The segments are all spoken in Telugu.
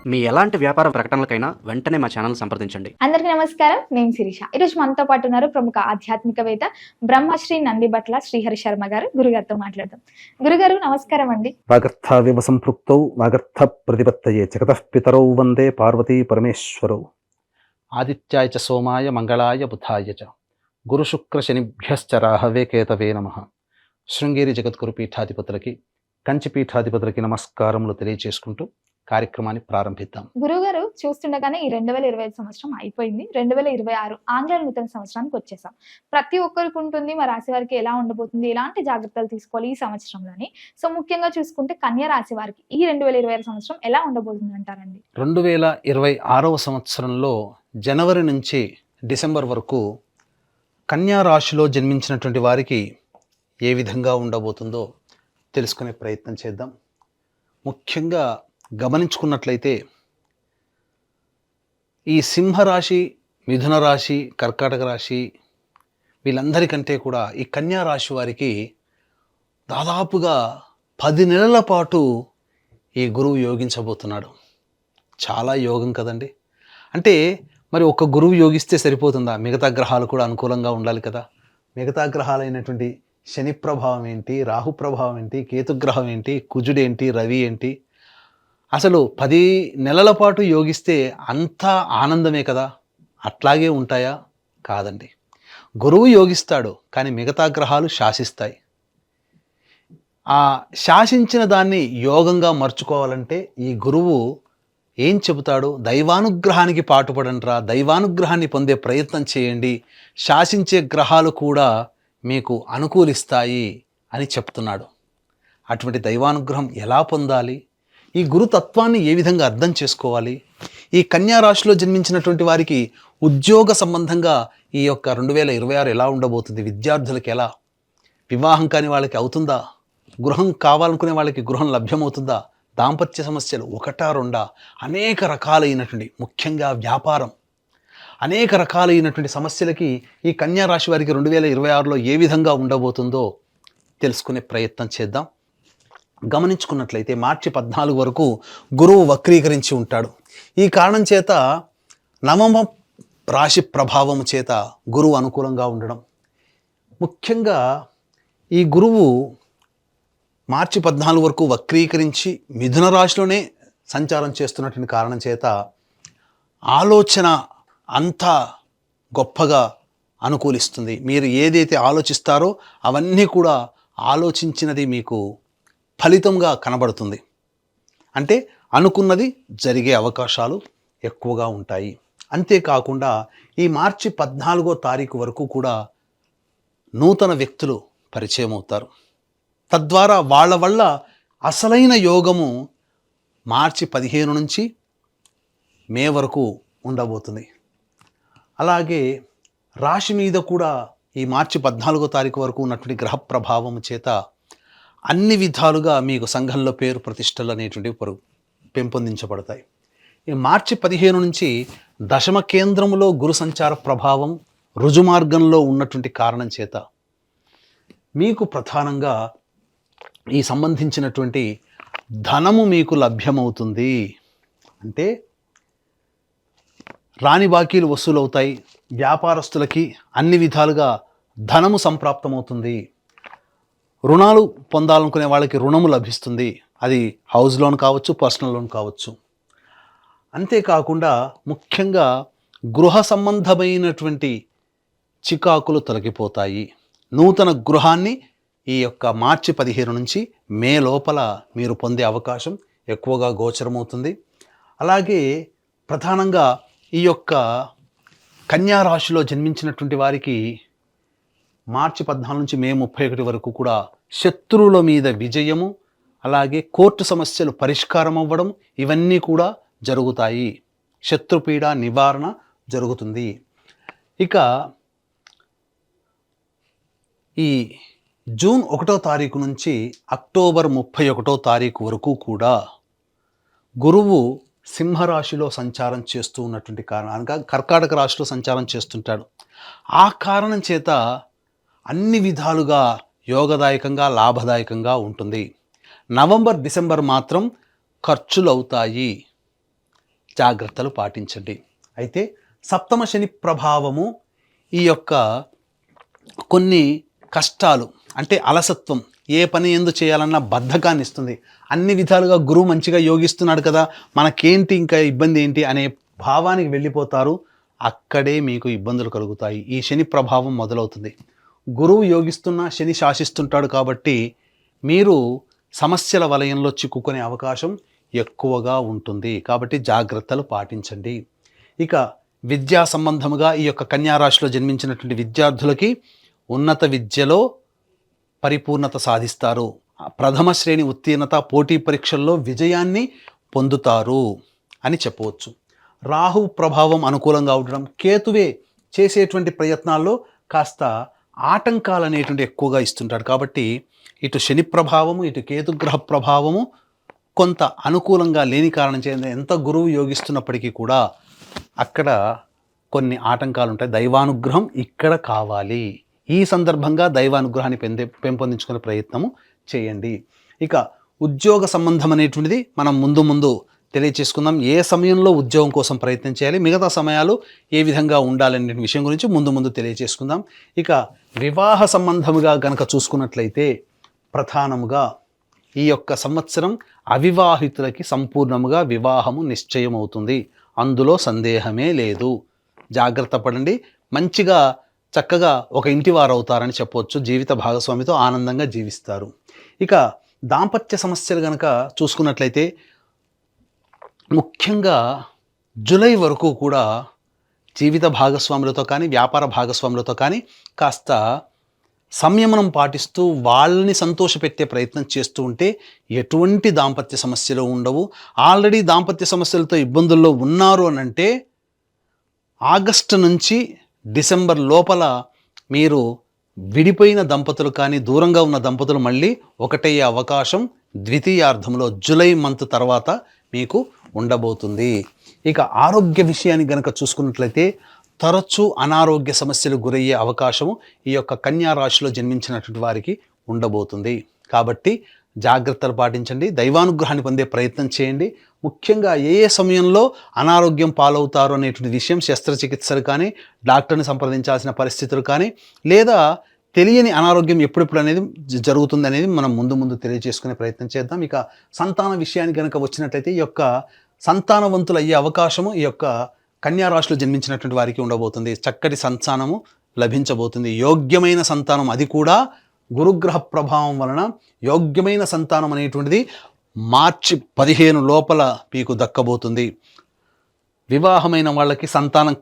మీ ఎలాంటి వ్యాపార ప్రకటనలకైనా వెంటనే మా ఛానల్ సంప్రదించండి. అందరికీ నమస్కారం. నేను శిరీష. ఈరోజు మనతో పాటు ఉన్నారు ప్రముఖ ఆధ్యాత్మికవేత్త బ్రహ్మశ్రీ నందిబట్ల శ్రీహరి శర్మ గారు. గురుగారితో మాట్లాడదాం. గురుగారు నమస్కారం అండి. వాగర్థావివ సంపృక్తౌ వాగర్థ ప్రతిపత్తయే జగతః పితరౌ వందే పార్వతీ పరమేశ్వరౌ. ఆదిత్యాయ చ సోమాయ మంగళాయ బుధాయ చ గురు శుక్ర శనిభ్యశ్చ రాహవే కేతవే నమః. శృంగేరి జగద్గురు పీఠాధిపతులకి కంచి పీఠాధిపతులకి నమస్కారములు తెలియజేసుకుంటూ కార్యక్రమాన్ని ప్రారంభిద్దాం. గురుగారు చూస్తుండగానే ఈ 2025 సంవత్సరం అయిపోయింది. 2026 ఆంగ్ల నూతన సంవత్సరానికి వచ్చేసాం. ప్రతి ఒక్కరికి ఉంటుంది మా రాశి వారికి ఎలా ఉండబోతుంది, ఎలాంటి జాగ్రత్తలు తీసుకోవాలి ఈ సంవత్సరంలోని. సో ముఖ్యంగా చూసుకుంటే కన్యా రాశి వారికి ఈ 2026 సంవత్సరం ఎలా ఉండబోతుంది అంటారండి? 2026వ సంవత్సరంలో జనవరి నుంచి డిసెంబర్ వరకు కన్యా రాశిలో జన్మించినటువంటి వారికి ఏ విధంగా ఉండబోతుందో తెలుసుకునే ప్రయత్నం చేద్దాం. ముఖ్యంగా గమనించుకున్నట్లయితే ఈ సింహరాశి, మిథున రాశి, కర్కాటక రాశి వీళ్ళందరికంటే కూడా ఈ కన్యా రాశి వారికి దాదాపుగా 10 నెలల పాటు ఈ గురువు యోగించబోతున్నాడు. చాలా యోగం కదండి. అంటే మరి ఒక గురువు యోగిస్తే సరిపోతుందా? మిగతా గ్రహాలు కూడా అనుకూలంగా ఉండాలి కదా. మిగతా గ్రహాలైనటువంటి శని ప్రభావం ఏంటి, రాహు ప్రభావం ఏంటి, కేతుగ్రహం ఏంటి, కుజుడేంటి, రవి ఏంటి, అసలు 10 నెలల పాటు యోగిస్తే అంతా ఆనందమే కదా. అట్లాగే ఉంటాయా? కాదండి. గురువు యోగిస్తాడు, కానీ మిగతా గ్రహాలు శాసిస్తాయి. ఆ శాసించిన దాన్ని యోగంగా మర్చుకోవాలంటే ఈ గురువు ఏం చెబుతాడు? దైవానుగ్రహానికి పాటుపడండిరా, దైవానుగ్రహాన్ని పొందే ప్రయత్నం చేయండి, శాసించే గ్రహాలు కూడా మీకు అనుకూలిస్తాయి అని చెప్తున్నాడు. అటువంటి దైవానుగ్రహం ఎలా పొందాలి? ఈ గురుతత్వాన్ని ఏ విధంగా అర్థం చేసుకోవాలి? ఈ కన్యా రాశిలో జన్మించినటువంటి వారికి ఉద్యోగ సంబంధంగా ఈ యొక్క 2026 ఎలా ఉండబోతుంది? విద్యార్థులకి ఎలా? వివాహం కాని వాళ్ళకి అవుతుందా? గృహం కావాలనుకునే వాళ్ళకి గృహం లభ్యమవుతుందా? దాంపత్య సమస్యలు ఒకటా రెండా? అనేక రకాలైనటువంటి, ముఖ్యంగా వ్యాపారం, అనేక రకాలైనటువంటి సమస్యలకి ఈ కన్యా రాశి వారికి 2026లో ఏ విధంగా ఉండబోతుందో తెలుసుకునే ప్రయత్నం చేద్దాం. గమనించుకున్నట్లయితే మార్చి 14 వరకు గురువు వక్రీకరించి ఉంటాడు. ఈ కారణం చేత నవమ రాశి ప్రభావం చేత గురువు అనుకూలంగా ఉండడం, ముఖ్యంగా ఈ గురువు మార్చి 14 వరకు వక్రీకరించి మిథున రాశిలోనే సంచారం చేస్తున్నటువంటి కారణం చేత ఆలోచన అంతా గొప్పగా అనుకూలిస్తుంది. మీరు ఏదైతే ఆలోచిస్తారో అవన్నీ కూడా ఆలోచించినది మీకు ఫలితంగా కనబడుతుంది. అంటే అనుకున్నది జరిగే అవకాశాలు ఎక్కువగా ఉంటాయి. అంతేకాకుండా ఈ మార్చి 14వ తారీఖు వరకు కూడా నూతన వ్యక్తులు పరిచయం అవుతారు. తద్వారా వాళ్ళ వల్ల అసలైన యోగము మార్చి 15 నుంచి మే వరకు ఉండబోతుంది. అలాగే రాశి మీద కూడా ఈ మార్చి 14వ తారీఖు వరకు ఉన్నటువంటి గ్రహ ప్రభావం చేత అన్ని విధాలుగా మీకు సంఘంలో పేరు ప్రతిష్టలు అనేటువంటివి పెంపొందించబడతాయి. ఈ మార్చి 15 నుంచి దశమ కేంద్రములో గురు సంచార ప్రభావం రుజుమార్గంలో ఉన్నటువంటి కారణం చేత మీకు ప్రధానంగా ఈ సంబంధించినటువంటి ధనము మీకు లభ్యమవుతుంది. అంటే రాని బాకీలు వసూలవుతాయి. వ్యాపారస్తులకి అన్ని విధాలుగా ధనము సంప్రాప్తమవుతుంది. రుణాలు పొందాలనుకునే వాళ్ళకి రుణము లభిస్తుంది. అది హౌస్ లోన్ కావచ్చు, పర్సనల్ లోన్ కావచ్చు. అంతేకాకుండా ముఖ్యంగా గృహ సంబంధమైనటువంటి చికాకులు తొలగిపోతాయి. నూతన గృహాన్ని ఈ యొక్క మార్చి 15 నుంచి మే లోపల మీరు పొందే అవకాశం ఎక్కువగా గోచరమవుతుంది. అలాగే ప్రధానంగా ఈ యొక్క కన్యా రాశిలో జన్మించినటువంటి వారికి మార్చి 14 నుంచి మే 31 వరకు కూడా శత్రువుల మీద విజయము, అలాగే కోర్టు సమస్యలు పరిష్కారం అవ్వడం, ఇవన్నీ కూడా జరుగుతాయి. శత్రుపీడ నివారణ జరుగుతుంది. ఇక ఈ జూన్ 1వ తారీఖు నుంచి అక్టోబర్ 31వ తారీఖు వరకు కూడా గురువు సింహరాశిలో సంచారం చేస్తూ ఉన్నటువంటి కారణంగా కర్కాటక రాశిలో సంచారం చేస్తుంటాడు. ఆ కారణం చేత అన్ని విధాలుగా యోగదాయకంగా, లాభదాయకంగా ఉంటుంది. నవంబర్, డిసెంబర్ మాత్రం ఖర్చులు అవుతాయి. జాగ్రత్తలు పాటించండి. అయితే సప్తమ శని ప్రభావము ఈ యొక్క కొన్ని కష్టాలు అంటే అలసత్వం, ఏ పని ఎందు చేయాలన్నా బద్ధకాన్ని ఇస్తుంది. అన్ని విధాలుగా గురువు మంచిగా యోగిస్తున్నాడు కదా, మనకేంటి ఇంకా ఇబ్బంది ఏంటి అనే భావానికి వెళ్ళిపోతారు. అక్కడే మీకు ఇబ్బందులు కలుగుతాయి. ఈ శని ప్రభావం మొదలవుతుంది. గురువు యోగిస్తున్నా శని శాసిస్తుంటాడు కాబట్టి మీరు సమస్యల వలయంలో చిక్కుకునే అవకాశం ఎక్కువగా ఉంటుంది. కాబట్టి జాగ్రత్తలు పాటించండి. ఇక విద్యా సంబంధముగా ఈ యొక్క కన్యా రాశిలో జన్మించినటువంటి విద్యార్థులకి ఉన్నత విద్యలో పరిపూర్ణత సాధిస్తారు. ప్రథమ శ్రేణి ఉత్తీర్ణత, పోటీ పరీక్షల్లో విజయాన్ని పొందుతారు అని చెప్పవచ్చు. రాహు ప్రభావం అనుకూలంగా ఉండడం, కేతువే చేసేటువంటి ప్రయత్నాల్లో కాస్త ఆటంకాలు అనేటువంటి ఎక్కువగా ఇస్తుంటాడు. కాబట్టి ఇటు శని ప్రభావము, ఇటు కేతుగ్రహ ప్రభావము కొంత అనుకూలంగా లేని కారణం చేత ఎంత గురువు యోగిస్తున్నప్పటికీ కూడా అక్కడ కొన్ని ఆటంకాలు ఉంటాయి. దైవానుగ్రహం ఇక్కడ కావాలి. ఈ సందర్భంగా దైవానుగ్రహాన్ని పెంపొందించుకునే ప్రయత్నము చేయండి. ఇక ఉద్యోగ సంబంధం అనేటువంటిది మనం ముందు తెలియచేసుకుందాం. ఏ సమయంలో ఉద్యోగం కోసం ప్రయత్నం చేయాలి, మిగతా సమయాలు ఏ విధంగా ఉండాలనే విషయం గురించి ముందు తెలియచేసుకుందాం. ఇక వివాహ సంబంధముగా గనక చూసుకున్నట్లయితే ప్రధానముగా ఈ యొక్క సంవత్సరం అవివాహితులకి సంపూర్ణముగా వివాహము నిశ్చయం అవుతుంది. అందులో సందేహమే లేదు. జాగ్రత్త పడండి. మంచిగా చక్కగా ఒక ఇంటి వారు అవుతారని చెప్పవచ్చు. జీవిత భాగస్వామితో ఆనందంగా జీవిస్తారు. ఇక దాంపత్య సమస్యలు కనుక చూసుకున్నట్లయితే ముఖ్యంగా జూలై వరకు కూడా జీవిత భాగస్వాములతో కానీ వ్యాపార భాగస్వాములతో కానీ కాస్త సంయమనం పాటిస్తూ వాళ్ళని సంతోషపెట్టే ప్రయత్నం చేస్తూ ఉంటే ఎటువంటి దాంపత్య సమస్యలు ఉండవు. ఆల్రెడీ దాంపత్య సమస్యలతో ఇబ్బందుల్లో ఉన్నారు అని అంటే ఆగస్టు నుంచి డిసెంబర్ లోపల మీరు విడిపోయిన దంపతులు కానీ దూరంగా ఉన్న దంపతులు మళ్ళీ ఒకటయ్యే అవకాశం ద్వితీయార్థంలో జూలై మంత్ తర్వాత మీకు ఉండబోతుంది. ఇక ఆరోగ్య విషయాన్ని గనక చూసుకున్నట్లయితే తరచూ అనారోగ్య సమస్యలు గురయ్యే అవకాశము ఈ యొక్క కన్యా రాశిలో జన్మించినటువంటి వారికి ఉండబోతుంది. కాబట్టి జాగ్రత్తలు పాటించండి. దైవానుగ్రహాన్ని పొందే ప్రయత్నం చేయండి. ముఖ్యంగా ఏ సమయంలో అనారోగ్యం పాలవుతారు అనేటువంటి విషయం శస్త్రచికిత్సలు కానీ డాక్టర్ని సంప్రదించాల్సిన పరిస్థితులు కానీ లేదా తెలియని అనారోగ్యం ఎప్పుడెప్పుడు అనేది జరుగుతుంది అనేది మనం ముందు తెలియజేసుకునే ప్రయత్నం చేద్దాం. ఇక సంతాన విషయానికి కనుక వచ్చినట్లయితే ఈ యొక్క సంతానవంతులు అయ్యే అవకాశము ఈ యొక్క కన్యా రాశిలో జన్మించినటువంటి వారికి ఉండబోతుంది. చక్కటి సంతానము లభించబోతుంది. యోగ్యమైన సంతానం, అది కూడా గురుగ్రహ ప్రభావం వలన యోగ్యమైన సంతానం అనేటువంటిది మార్చి 15 లోపల మీకు దక్కబోతుంది. వివాహమైన వాళ్ళకి సంతానం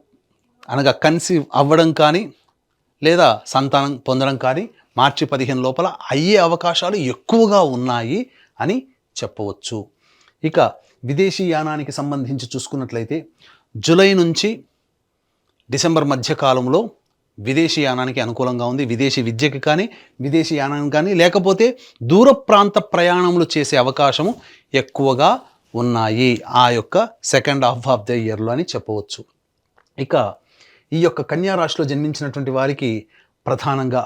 అనగా కన్సీవ్ అవ్వడం కానీ లేదా సంతానం పొందడం కానీ మార్చి 15 లోపల అయ్యే అవకాశాలు ఎక్కువగా ఉన్నాయి అని చెప్పవచ్చు. ఇక విదేశీ యానానికి సంబంధించి చూసుకున్నట్లయితే జూలై నుంచి డిసెంబర్ మధ్య కాలంలో విదేశీ యానానికి అనుకూలంగా ఉంది. విదేశీ విద్యకి కానీ విదేశీ యానానికి కానీ లేకపోతే దూర ప్రాంత ప్రయాణములు చేసే అవకాశము ఎక్కువగా ఉన్నాయి ఆ యొక్క సెకండ్ హాఫ్ ఆఫ్ ద ఇయర్లో అని చెప్పవచ్చు. ఇక ఈ యొక్క కన్యా రాశిలో జన్మించినటువంటి వారికి ప్రధానంగా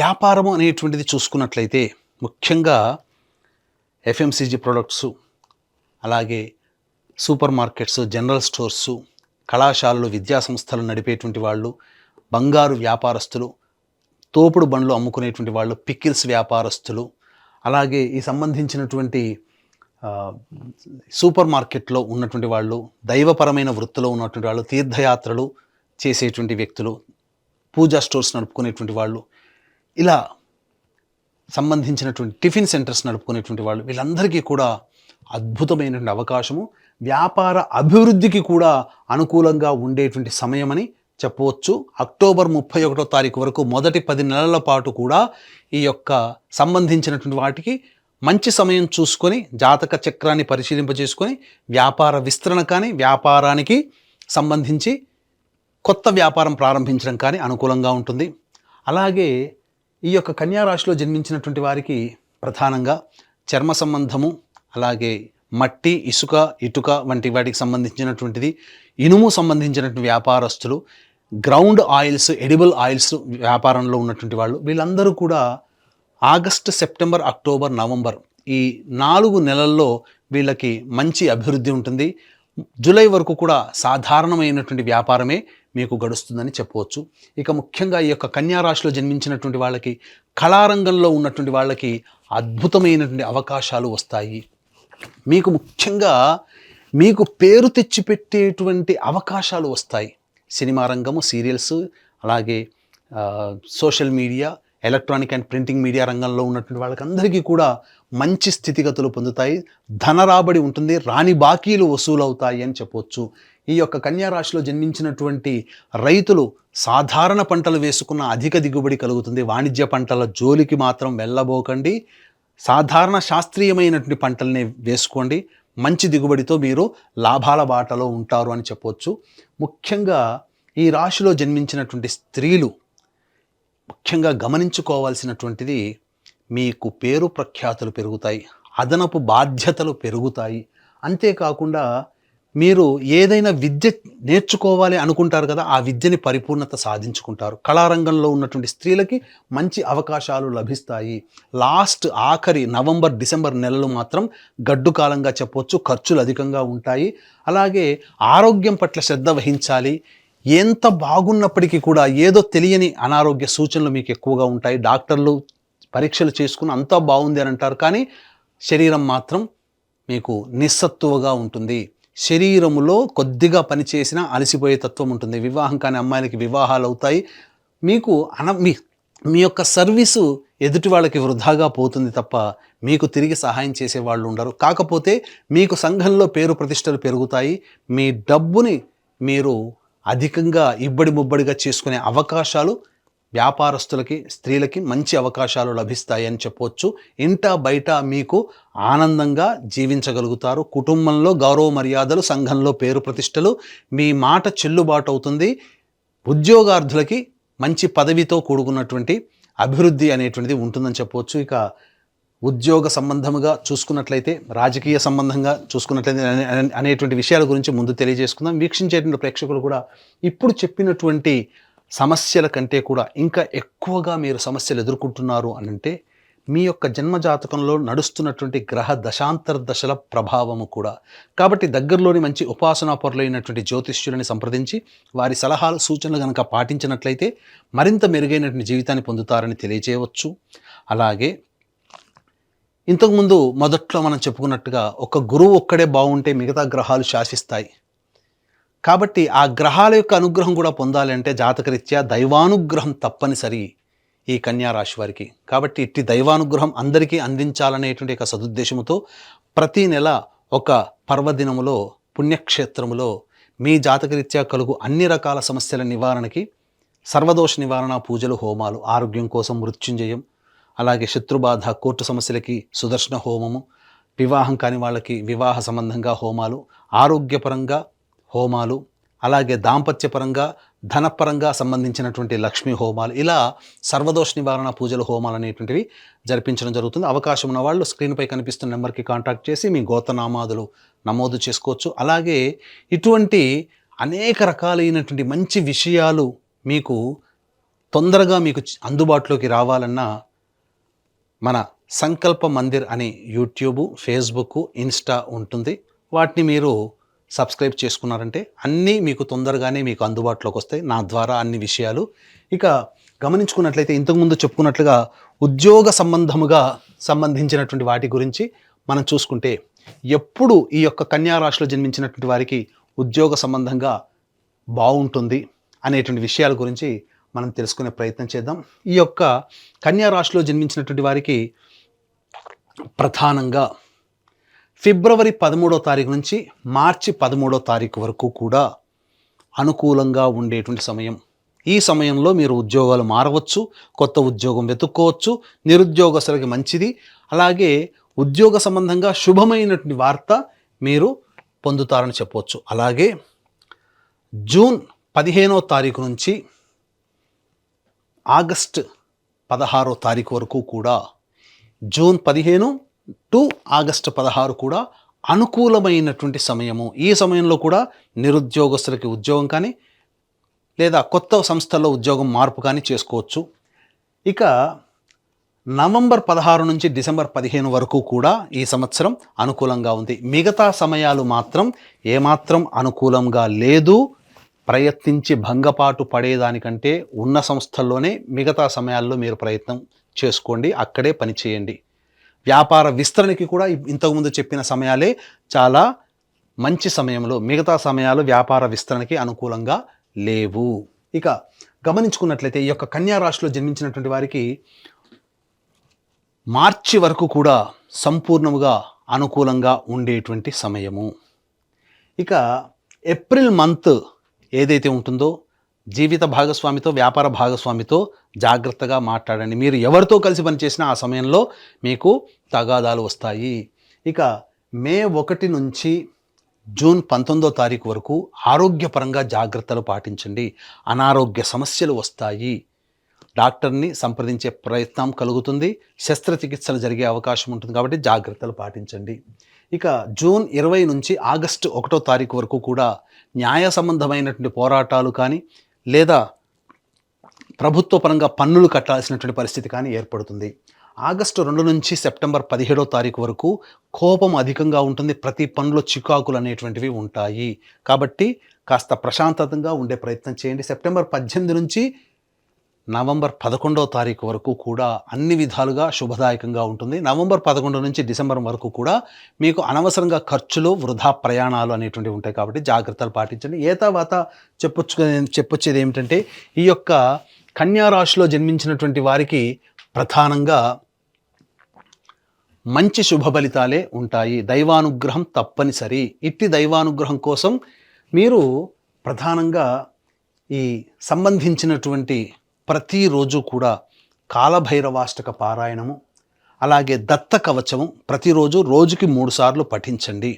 వ్యాపారము అనేటువంటిది చూసుకున్నట్లయితే ముఖ్యంగా ఎఫ్ఎంసీజీ ప్రొడక్ట్సు, అలాగే సూపర్ మార్కెట్స్, జనరల్ స్టోర్సు, కళాశాలలు, విద్యాసంస్థలు నడిపేటువంటి వాళ్ళు, బంగారు వ్యాపారస్తులు, తోపుడు బండ్లు అమ్ముకునేటువంటి వాళ్ళు, పికిల్స్ వ్యాపారస్తులు, అలాగే ఈ సంబంధించినటువంటి సూపర్ మార్కెట్లో ఉన్నటువంటి వాళ్ళు, దైవపరమైన వృత్తిలో ఉన్నటువంటి వాళ్ళు, తీర్థయాత్రలు చేసేటువంటి వ్యక్తులు, పూజా స్టోర్స్ నడుపుకునేటువంటి వాళ్ళు, ఇలా సంబంధించినటువంటి టిఫిన్ సెంటర్స్ నడుపుకునేటువంటి వాళ్ళు, వీళ్ళందరికీ కూడా అద్భుతమైనటువంటి అవకాశము, వ్యాపార అభివృద్ధికి కూడా అనుకూలంగా ఉండేటువంటి సమయమని చెప్పవచ్చు. అక్టోబర్ 31వ తారీఖు వరకు మొదటి 10 నెలల పాటు కూడా ఈ యొక్క సంబంధించినటువంటి వాటికి మంచి సమయం చూసుకొని జాతక చక్రాన్ని పరిశీలింపజేసుకొని వ్యాపార విస్తరణ కానీ వ్యాపారానికి సంబంధించి కొత్త వ్యాపారం ప్రారంభించడం కానీ అనుకూలంగా ఉంటుంది. అలాగే ఈ యొక్క కన్యా రాశిలో జన్మించినటువంటి వారికి ప్రధానంగా చర్మ సంబంధము, అలాగే మట్టి, ఇసుక, ఇటుక వంటి వాటికి సంబంధించినటువంటిది, ఇనుము సంబంధించినటువంటి వ్యాపారస్తులు, గ్రౌండ్ ఆయిల్స్, ఎడిబుల్ ఆయిల్స్ వ్యాపారంలో ఉన్నటువంటి వాళ్ళు, వీళ్ళందరూ కూడా ఆగస్టు, సెప్టెంబర్, అక్టోబర్, నవంబర్ ఈ 4 నెలల్లో వీళ్ళకి మంచి అభివృద్ధి ఉంటుంది. జూలై వరకు కూడా సాధారణమైనటువంటి వ్యాపారమే మీకు గడుస్తుందని చెప్పవచ్చు. ఇక ముఖ్యంగా ఈ యొక్క కన్యా రాశిలో జన్మించినటువంటి వాళ్ళకి, కళారంగంలో ఉన్నటువంటి వాళ్ళకి అద్భుతమైనటువంటి అవకాశాలు వస్తాయి. మీకు ముఖ్యంగా మీకు పేరు తెచ్చిపెట్టేటువంటి అవకాశాలు వస్తాయి. సినిమా రంగము, సీరియల్స్, అలాగే social media, electronic and printing media రంగంలో ఉన్నటువంటి వాళ్ళకందరికీ కూడా మంచి స్థితిగతులు పొందుతాయి. ధన రాబడి ఉంటుంది, రాని బాకీలు వసూలవుతాయి అని చెప్పవచ్చు. ఈ యొక్క కన్యా రాశిలో జన్మించినటువంటి రైతులు సాధారణ పంటలు వేసుకున్న అధిక దిగుబడి కలుగుతుంది. వాణిజ్య పంటల జోలికి మాత్రం వెళ్ళబోకండి. సాధారణ శాస్త్రీయమైనటువంటి పంటల్ని వేసుకోండి. మంచి దిగుబడితో మీరు లాభాల బాటలో ఉంటారు అని చెప్పవచ్చు. ముఖ్యంగా ఈ రాశిలో జన్మించినటువంటి స్త్రీలు ముఖ్యంగా గమనించుకోవాల్సినటువంటిది, మీకు పేరు ప్రఖ్యాతులు పెరుగుతాయి, అదనపు బాధ్యతలు పెరుగుతాయి. అంతేకాకుండా మీరు ఏదైనా విద్య నేర్చుకోవాలి అనుకుంటారు కదా, ఆ విద్యని పరిపూర్ణత సాధించుకుంటారు. కళారంగంలో ఉన్నటువంటి స్త్రీలకి మంచి అవకాశాలు లభిస్తాయి. ఆఖరి నవంబర్, డిసెంబర్ నెలలు మాత్రం గడ్డు కాలంగా చెప్పవచ్చు. ఖర్చులు అధికంగా ఉంటాయి. అలాగే ఆరోగ్యం పట్ల శ్రద్ధ వహించాలి. ఎంత బాగున్నప్పటికీ కూడా ఏదో తెలియని అనారోగ్య సూచనలు మీకు ఎక్కువగా ఉంటాయి. డాక్టర్లు పరీక్షలు చేసుకుని అంతా బాగుంది అని అంటారు, కానీ శరీరం మాత్రం మీకు నిస్సత్తువగా ఉంటుంది. శరీరములో కొద్దిగా పనిచేసినా అలసిపోయే తత్వం ఉంటుంది. వివాహం కాని అమ్మాయిలకి వివాహాలు అవుతాయి. మీకు మీ యొక్క సర్వీసు ఎదుటి వాళ్ళకి వృధాగా పోతుంది తప్ప మీకు తిరిగి సహాయం చేసే వాళ్ళు ఉండరు. కాకపోతే మీకు సంఘంలో పేరు ప్రతిష్టలు పెరుగుతాయి. మీ డబ్బుని మీరు అధికంగా ఇబ్బడి ముబ్బడిగా చేసుకునే అవకాశాలు వ్యాపారస్తులకి, స్త్రీలకి మంచి అవకాశాలు లభిస్తాయి అని చెప్పవచ్చు. ఇంట బయట మీకు ఆనందంగా జీవించగలుగుతారు. కుటుంబంలో గౌరవ మర్యాదలు, సంఘంలో పేరు ప్రతిష్టలు, మీ మాట చెల్లుబాటు అవుతుంది. ఉద్యోగార్థులకి మంచి పదవితో కూడుకున్నటువంటి అభివృద్ధి అనేటువంటిది ఉంటుందని చెప్పవచ్చు. ఇక ఉద్యోగ సంబంధముగా చూసుకున్నట్లయితే, రాజకీయ సంబంధంగా చూసుకున్నట్లయితే అనేటువంటి విషయాల గురించి ముందు తెలియజేసుకుందాం. వీక్షించేటువంటి ప్రేక్షకులు కూడా ఇప్పుడు చెప్పినటువంటి సమస్యల కంటే కూడా ఇంకా ఎక్కువగా మీరు సమస్యలు ఎదుర్కొంటున్నారు అని అంటే మీ యొక్క జన్మజాతకంలో నడుస్తున్నటువంటి గ్రహ దశాంతర దశల ప్రభావము కూడా. కాబట్టి దగ్గరలోని మంచి ఉపాసనా పరులైనటువంటి జ్యోతిష్యులని సంప్రదించి వారి సలహాలు, సూచనలు కనుక పాటించినట్లయితే మరింత మెరుగైనటువంటి జీవితాన్ని పొందుతారని తెలియజేయవచ్చు. అలాగే ఇంతకుముందు మొదట్లో మనం చెప్పుకున్నట్టుగా ఒక గురువు ఒక్కడే బాగుంటే మిగతా గ్రహాలు శాసిస్తాయి. కాబట్టి ఆ గ్రహాల యొక్క అనుగ్రహం కూడా పొందాలి అంటే జాతకరీత్యా దైవానుగ్రహం తప్పనిసరి ఈ కన్యా రాశి వారికి. కాబట్టి ఇట్టి దైవానుగ్రహం అందరికీ అందించాలనేటువంటి ఒక సదుద్దేశంతో ప్రతి నెల ఒక పర్వదినములో, పుణ్యక్షేత్రములో మీ జాతకరీత్యా కలుగు అన్ని రకాల సమస్యల నివారణకి సర్వదోష నివారణ పూజలు, హోమాలు, ఆరోగ్యం కోసం మృత్యుంజయం, అలాగే శత్రుబాధ, కోర్టు సమస్యలకి సుదర్శన హోమము, వివాహం కాని వాళ్ళకి వివాహ సంబంధంగా హోమాలు, ఆరోగ్యపరంగా హోమాలు, అలాగే దాంపత్యపరంగా, ధనపరంగా సంబంధించినటువంటి లక్ష్మీ హోమాలు, ఇలా సర్వదోష నివారణ పూజలు, హోమాలు అనేటువంటివి జరిపించడం జరుగుతుంది. అవకాశం ఉన్న వాళ్ళు స్క్రీన్పై కనిపిస్తున్న నెంబర్కి కాంటాక్ట్ చేసి మీ గోత్రనామాదులు నమోదు చేసుకోవచ్చు. అలాగే ఇటువంటి అనేక రకాలైనటువంటి మంచి విషయాలు మీకు తొందరగా మీకు అందుబాటులోకి రావాలన్నా మన సంకల్ప మందిర్ అనే యూట్యూబ్, ఫేస్బుక్, ఇన్స్టా ఉంటుంది. వాటిని మీరు సబ్స్క్రైబ్ చేసుకున్నారంటే అన్నీ మీకు తొందరగానే మీకు అందుబాటులోకి వస్తాయి, నా ద్వారా అన్ని విషయాలు. ఇక గమనించుకున్నట్లయితే ఇంతకుముందు చెప్పుకున్నట్లుగా ఉద్యోగ సంబంధించినటువంటి వాటి గురించి మనం చూసుకుంటే, ఎప్పుడు ఈ యొక్క కన్యా రాశిలో జన్మించినటువంటి వారికి ఉద్యోగ సంబంధంగా బాగుంటుంది అనేటువంటి విషయాల గురించి మనం తెలుసుకునే ప్రయత్నం చేద్దాం. ఈ యొక్క కన్యా రాశిలో జన్మించినటువంటి వారికి ప్రధానంగా ఫిబ్రవరి 13వ తారీఖు నుంచి మార్చి 13వ తారీఖు వరకు కూడా అనుకూలంగా ఉండేటువంటి సమయం. ఈ సమయంలో మీరు ఉద్యోగాలు మారవచ్చు, కొత్త ఉద్యోగం వెతుక్కోవచ్చు, నిరుద్యోగస్తులకి మంచిది. అలాగే ఉద్యోగ సంబంధంగా శుభమైనటువంటి వార్త మీరు పొందుతారని చెప్పవచ్చు. అలాగే జూన్ 15వ తారీఖు నుంచి ఆగస్టు 16వ తారీఖు వరకు కూడా, జూన్ 15 టు ఆగస్టు 16 కూడా అనుకూలమైనటువంటి సమయము. ఈ సమయంలో కూడా నిరుద్యోగస్తులకి ఉద్యోగం కానీ లేదా కొత్త సంస్థల్లో ఉద్యోగం మార్పు కానీ చేసుకోవచ్చు. ఇక నవంబర్ 16 నుంచి డిసెంబర్ 15 వరకు కూడా ఈ సంవత్సరం అనుకూలంగా ఉంది. మిగతా సమయాలు మాత్రం ఏమాత్రం అనుకూలంగా లేదు. ప్రయత్నించి భంగపాటు పడేదానికంటే ఉన్న సంస్థల్లోనే మిగతా సమయాల్లో మీరు ప్రయత్నం చేసుకోండి, అక్కడే పని చేయండి. వ్యాపార విస్తరణకి కూడా ఇంతకుముందు చెప్పిన సమయాలే చాలా మంచి సమయంలో, మిగతా సమయాలు వ్యాపార విస్తరణకి అనుకూలంగా లేవు. ఇక గమనించుకున్నట్లయితే ఈ యొక్క కన్యా రాశిలో జన్మించినటువంటి వారికి మార్చి వరకు కూడా సంపూర్ణముగా అనుకూలంగా ఉండేటువంటి సమయము. ఇక ఏప్రిల్ మంత్ ఏదైతే ఉంటుందో జీవిత భాగస్వామితో, వ్యాపార భాగస్వామితో జాగ్రత్తగా మాట్లాడండి. మీరు ఎవరితో కలిసి పనిచేసినా ఆ సమయంలో మీకు తగాదాలు వస్తాయి. ఇక మే 1 నుంచి జూన్ 19వ తారీఖు వరకు ఆరోగ్యపరంగా జాగ్రత్తలు పాటించండి. అనారోగ్య సమస్యలు వస్తాయి. డాక్టర్ని సంప్రదించే ప్రయత్నం కలుగుతుంది. శస్త్రచికిత్సలు జరిగే అవకాశం ఉంటుంది కాబట్టి జాగ్రత్తలు పాటించండి. ఇక జూన్ 20 నుంచి ఆగస్టు 1వ తారీఖు వరకు కూడా న్యాయ సంబంధమైనటువంటి పోరాటాలు కానీ లేదా ప్రభుత్వ పరంగా పన్నులు కట్టాల్సినటువంటి పరిస్థితి కానీ ఏర్పడుతుంది. ఆగస్టు 2 నుంచి సెప్టెంబర్ 17వ తారీఖు వరకు కోపం అధికంగా ఉంటుంది. ప్రతి పనిలో చికాకులు అనేటువంటివి ఉంటాయి. కాబట్టి కాస్త ప్రశాంతంగా ఉండే ప్రయత్నం చేయండి. సెప్టెంబర్ 18 నుంచి నవంబర్ 11వ తారీఖు వరకు కూడా అన్ని విధాలుగా శుభదాయకంగా ఉంటుంది. నవంబర్ 11 నుంచి డిసెంబర్ వరకు కూడా మీకు అనవసరంగా ఖర్చులు, వృధా ప్రయాణాలు అనేటువంటివి ఉంటాయి కాబట్టి జాగ్రత్తలు పాటించండి. తర్వాత చెప్పొచ్చేది ఏమిటంటే ఈ యొక్క కన్యా రాశిలో జన్మించినటువంటి వారికి ప్రధానంగా మంచి శుభ ఫలితాలే ఉంటాయి. దైవానుగ్రహం తప్పనిసరి. ఇట్టి దైవానుగ్రహం కోసం మీరు ప్రధానంగా ఈ సంబంధించినటువంటి ప్రతిరోజు కూడా కాలభైరవాష్టక పారాయణము, అలాగే దత్త కవచము ప్రతిరోజు రోజుకి 3 సార్లు పఠించండి.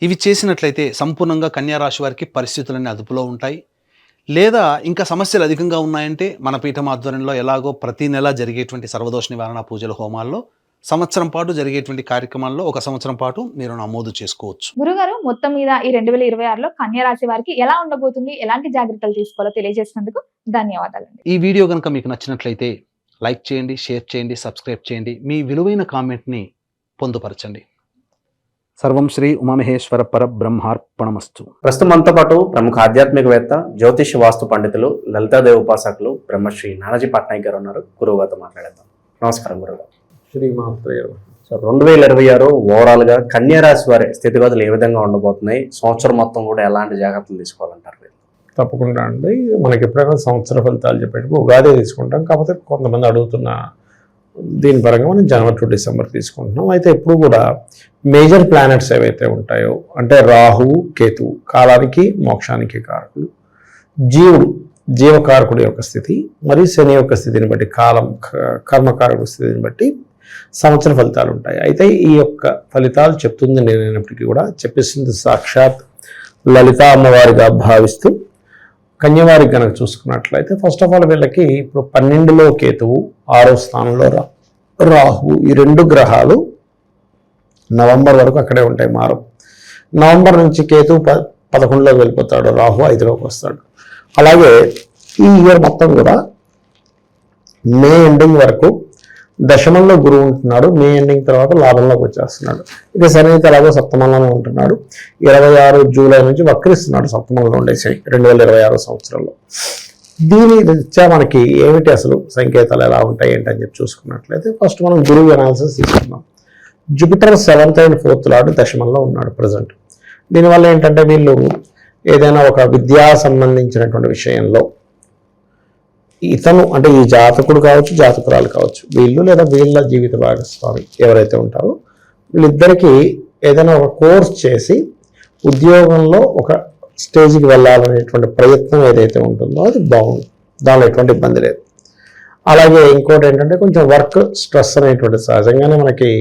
ఇవి చేసినట్లయితే సంపూర్ణంగా కన్యారాశి వారికి పరిస్థితులన్నీ అదుపులో ఉంటాయి. లేదా ఇంకా సమస్యలు అధికంగా ఉన్నాయంటే మన పీఠం ఆధ్వర్యంలో ఎలాగో ప్రతి నెల జరిగేటువంటి సర్వదోష నివారణ పూజల హోమాల్లో సంవత్సరం పాటు జరిగేటువంటి కార్యక్రమాల్లో 1 సంవత్సరం పాటు మీరు నమోదు చేసుకోవచ్చు. గురుగారు, మొత్తం మీద ఈ 2026లో కన్యా రాశి వారికి ఎలా ఉండబోతుంది, ఎలాంటి జాగ్రత్తలు తీసుకోవాలో తెలియజేసినందుకు ధన్యవాదాలండి. ఈ వీడియో కనుక మీకు నచ్చినట్లయితే లైక్ చేయండి, షేర్ చేయండి, సబ్స్క్రైబ్ చేయండి. మీ విలువైన కామెంట్ని పొందుపరచండి. సర్వం శ్రీ ఉమామహేశ్వర పరబ్రహ్మార్పణమస్తు. ప్రస్తుతం మనతో పాటు ప్రముఖ ఆధ్యాత్మికవేత్త, జ్యోతిష వాస్తు పండితులు, లలితాదేవి ఉపాసకులు బ్రహ్మశ్రీ నానాజీ పట్నాయక్ గారు ఉన్నారు. గురువుగారితో మాట్లాడేద్దాం. నమస్కారం గురుగారు. శ్రీమాత్రేయ. సో 2026 ఓవరాల్ గా కన్యా రాశి వారి స్థితిగతులు ఏ విధంగా ఉండబోతున్నాయి, సంవత్సరం మొత్తం కూడా ఎలాంటి జాగ్రత్తలు తీసుకోవాలంటారు? తప్పకుండా అండి. మనకి ఎప్పుడైనా సంవత్సర ఫలితాలు చెప్పేటప్పుడు ఉగాది తీసుకుంటాం. కాకపోతే కొంతమంది అడుగుతున్న దీని పరంగా మనం జనవరి టు డిసెంబర్ తీసుకుంటున్నాం. అయితే ఎప్పుడు కూడా మేజర్ ప్లానెట్స్ ఏవైతే ఉంటాయో, అంటే రాహువు, కేతువు కాలానికి, మోక్షానికి కారకులు, జీవకారకుడి యొక్క స్థితి, మరియు శని యొక్క స్థితిని బట్టి, కర్మకారకుడి స్థితిని బట్టి సంవత్సర ఫలితాలు ఉంటాయి. అయితే ఈ యొక్క ఫలితాలు చెప్తుంది నేనైనప్పటికీ కూడా చెప్పేసింది సాక్షాత్ లలిత అమ్మవారిగా భావిస్తూ కన్యవారికి కనుక చూసుకున్నట్లయితే ఫస్ట్ ఆఫ్ ఆల్ వీళ్ళకి ఇప్పుడు 12లో కేతువు, 6వ స్థానంలో రాహు, ఈ 2 గ్రహాలు నవంబర్ వరకు అక్కడే ఉంటాయి, మారు. నవంబర్ నుంచి కేతువు 11లోకి వెళ్ళిపోతాడు, రాహు 5లోకి వస్తాడు. అలాగే ఈ ఇయర్ మొత్తం కూడా మే ఎండింగ్ వరకు దశమంలో గురువు ఉంటున్నాడు. మే ఎండింగ్ తర్వాత లాభంలోకి వచ్చేస్తున్నాడు. ఇక శని అయితే అలాగే సప్తమంలోనే ఉంటున్నాడు. 26 జూలై నుంచి వక్రిస్తున్నాడు సప్తమంలో ఉండే శని 2026 సంవత్సరంలో. దీని రీత్యా మనకి ఏమిటి అసలు సంకేతాలు ఎలా ఉంటాయి ఏంటని చెప్పి చూసుకున్నట్లయితే ఫస్ట్ మనం గురువు అనాలిసిస్ తీసుకుందాం. Jupiter 7th and 4th lord దశమంలో ఉన్నాడు ప్రజెంట్. దీనివల్ల ఏంటంటే వీళ్ళు ఏదైనా ఒక విద్యా సంబంధించినటువంటి విషయంలో ఇతను అంటే ఈ జాతకుడు కావచ్చు, జాతకురాలు కావచ్చు, వీళ్ళు లేదా వీళ్ళ జీవిత భాగస్వామి ఎవరైతే ఉంటారో వీళ్ళిద్దరికీ ఏదైనా ఒక కోర్స్ చేసి ఉద్యోగంలో ఒక స్టేజ్కి వెళ్ళాలనేటువంటి ప్రయత్నం ఏదైతే ఉంటుందో అది బాగుంది, దానిలో ఎటువంటి ఇబ్బంది లేదు. అలాగే ఇంకోటి ఏంటంటే కొంచెం వర్క్ స్ట్రెస్ అనేటువంటి సహజంగానే మనకి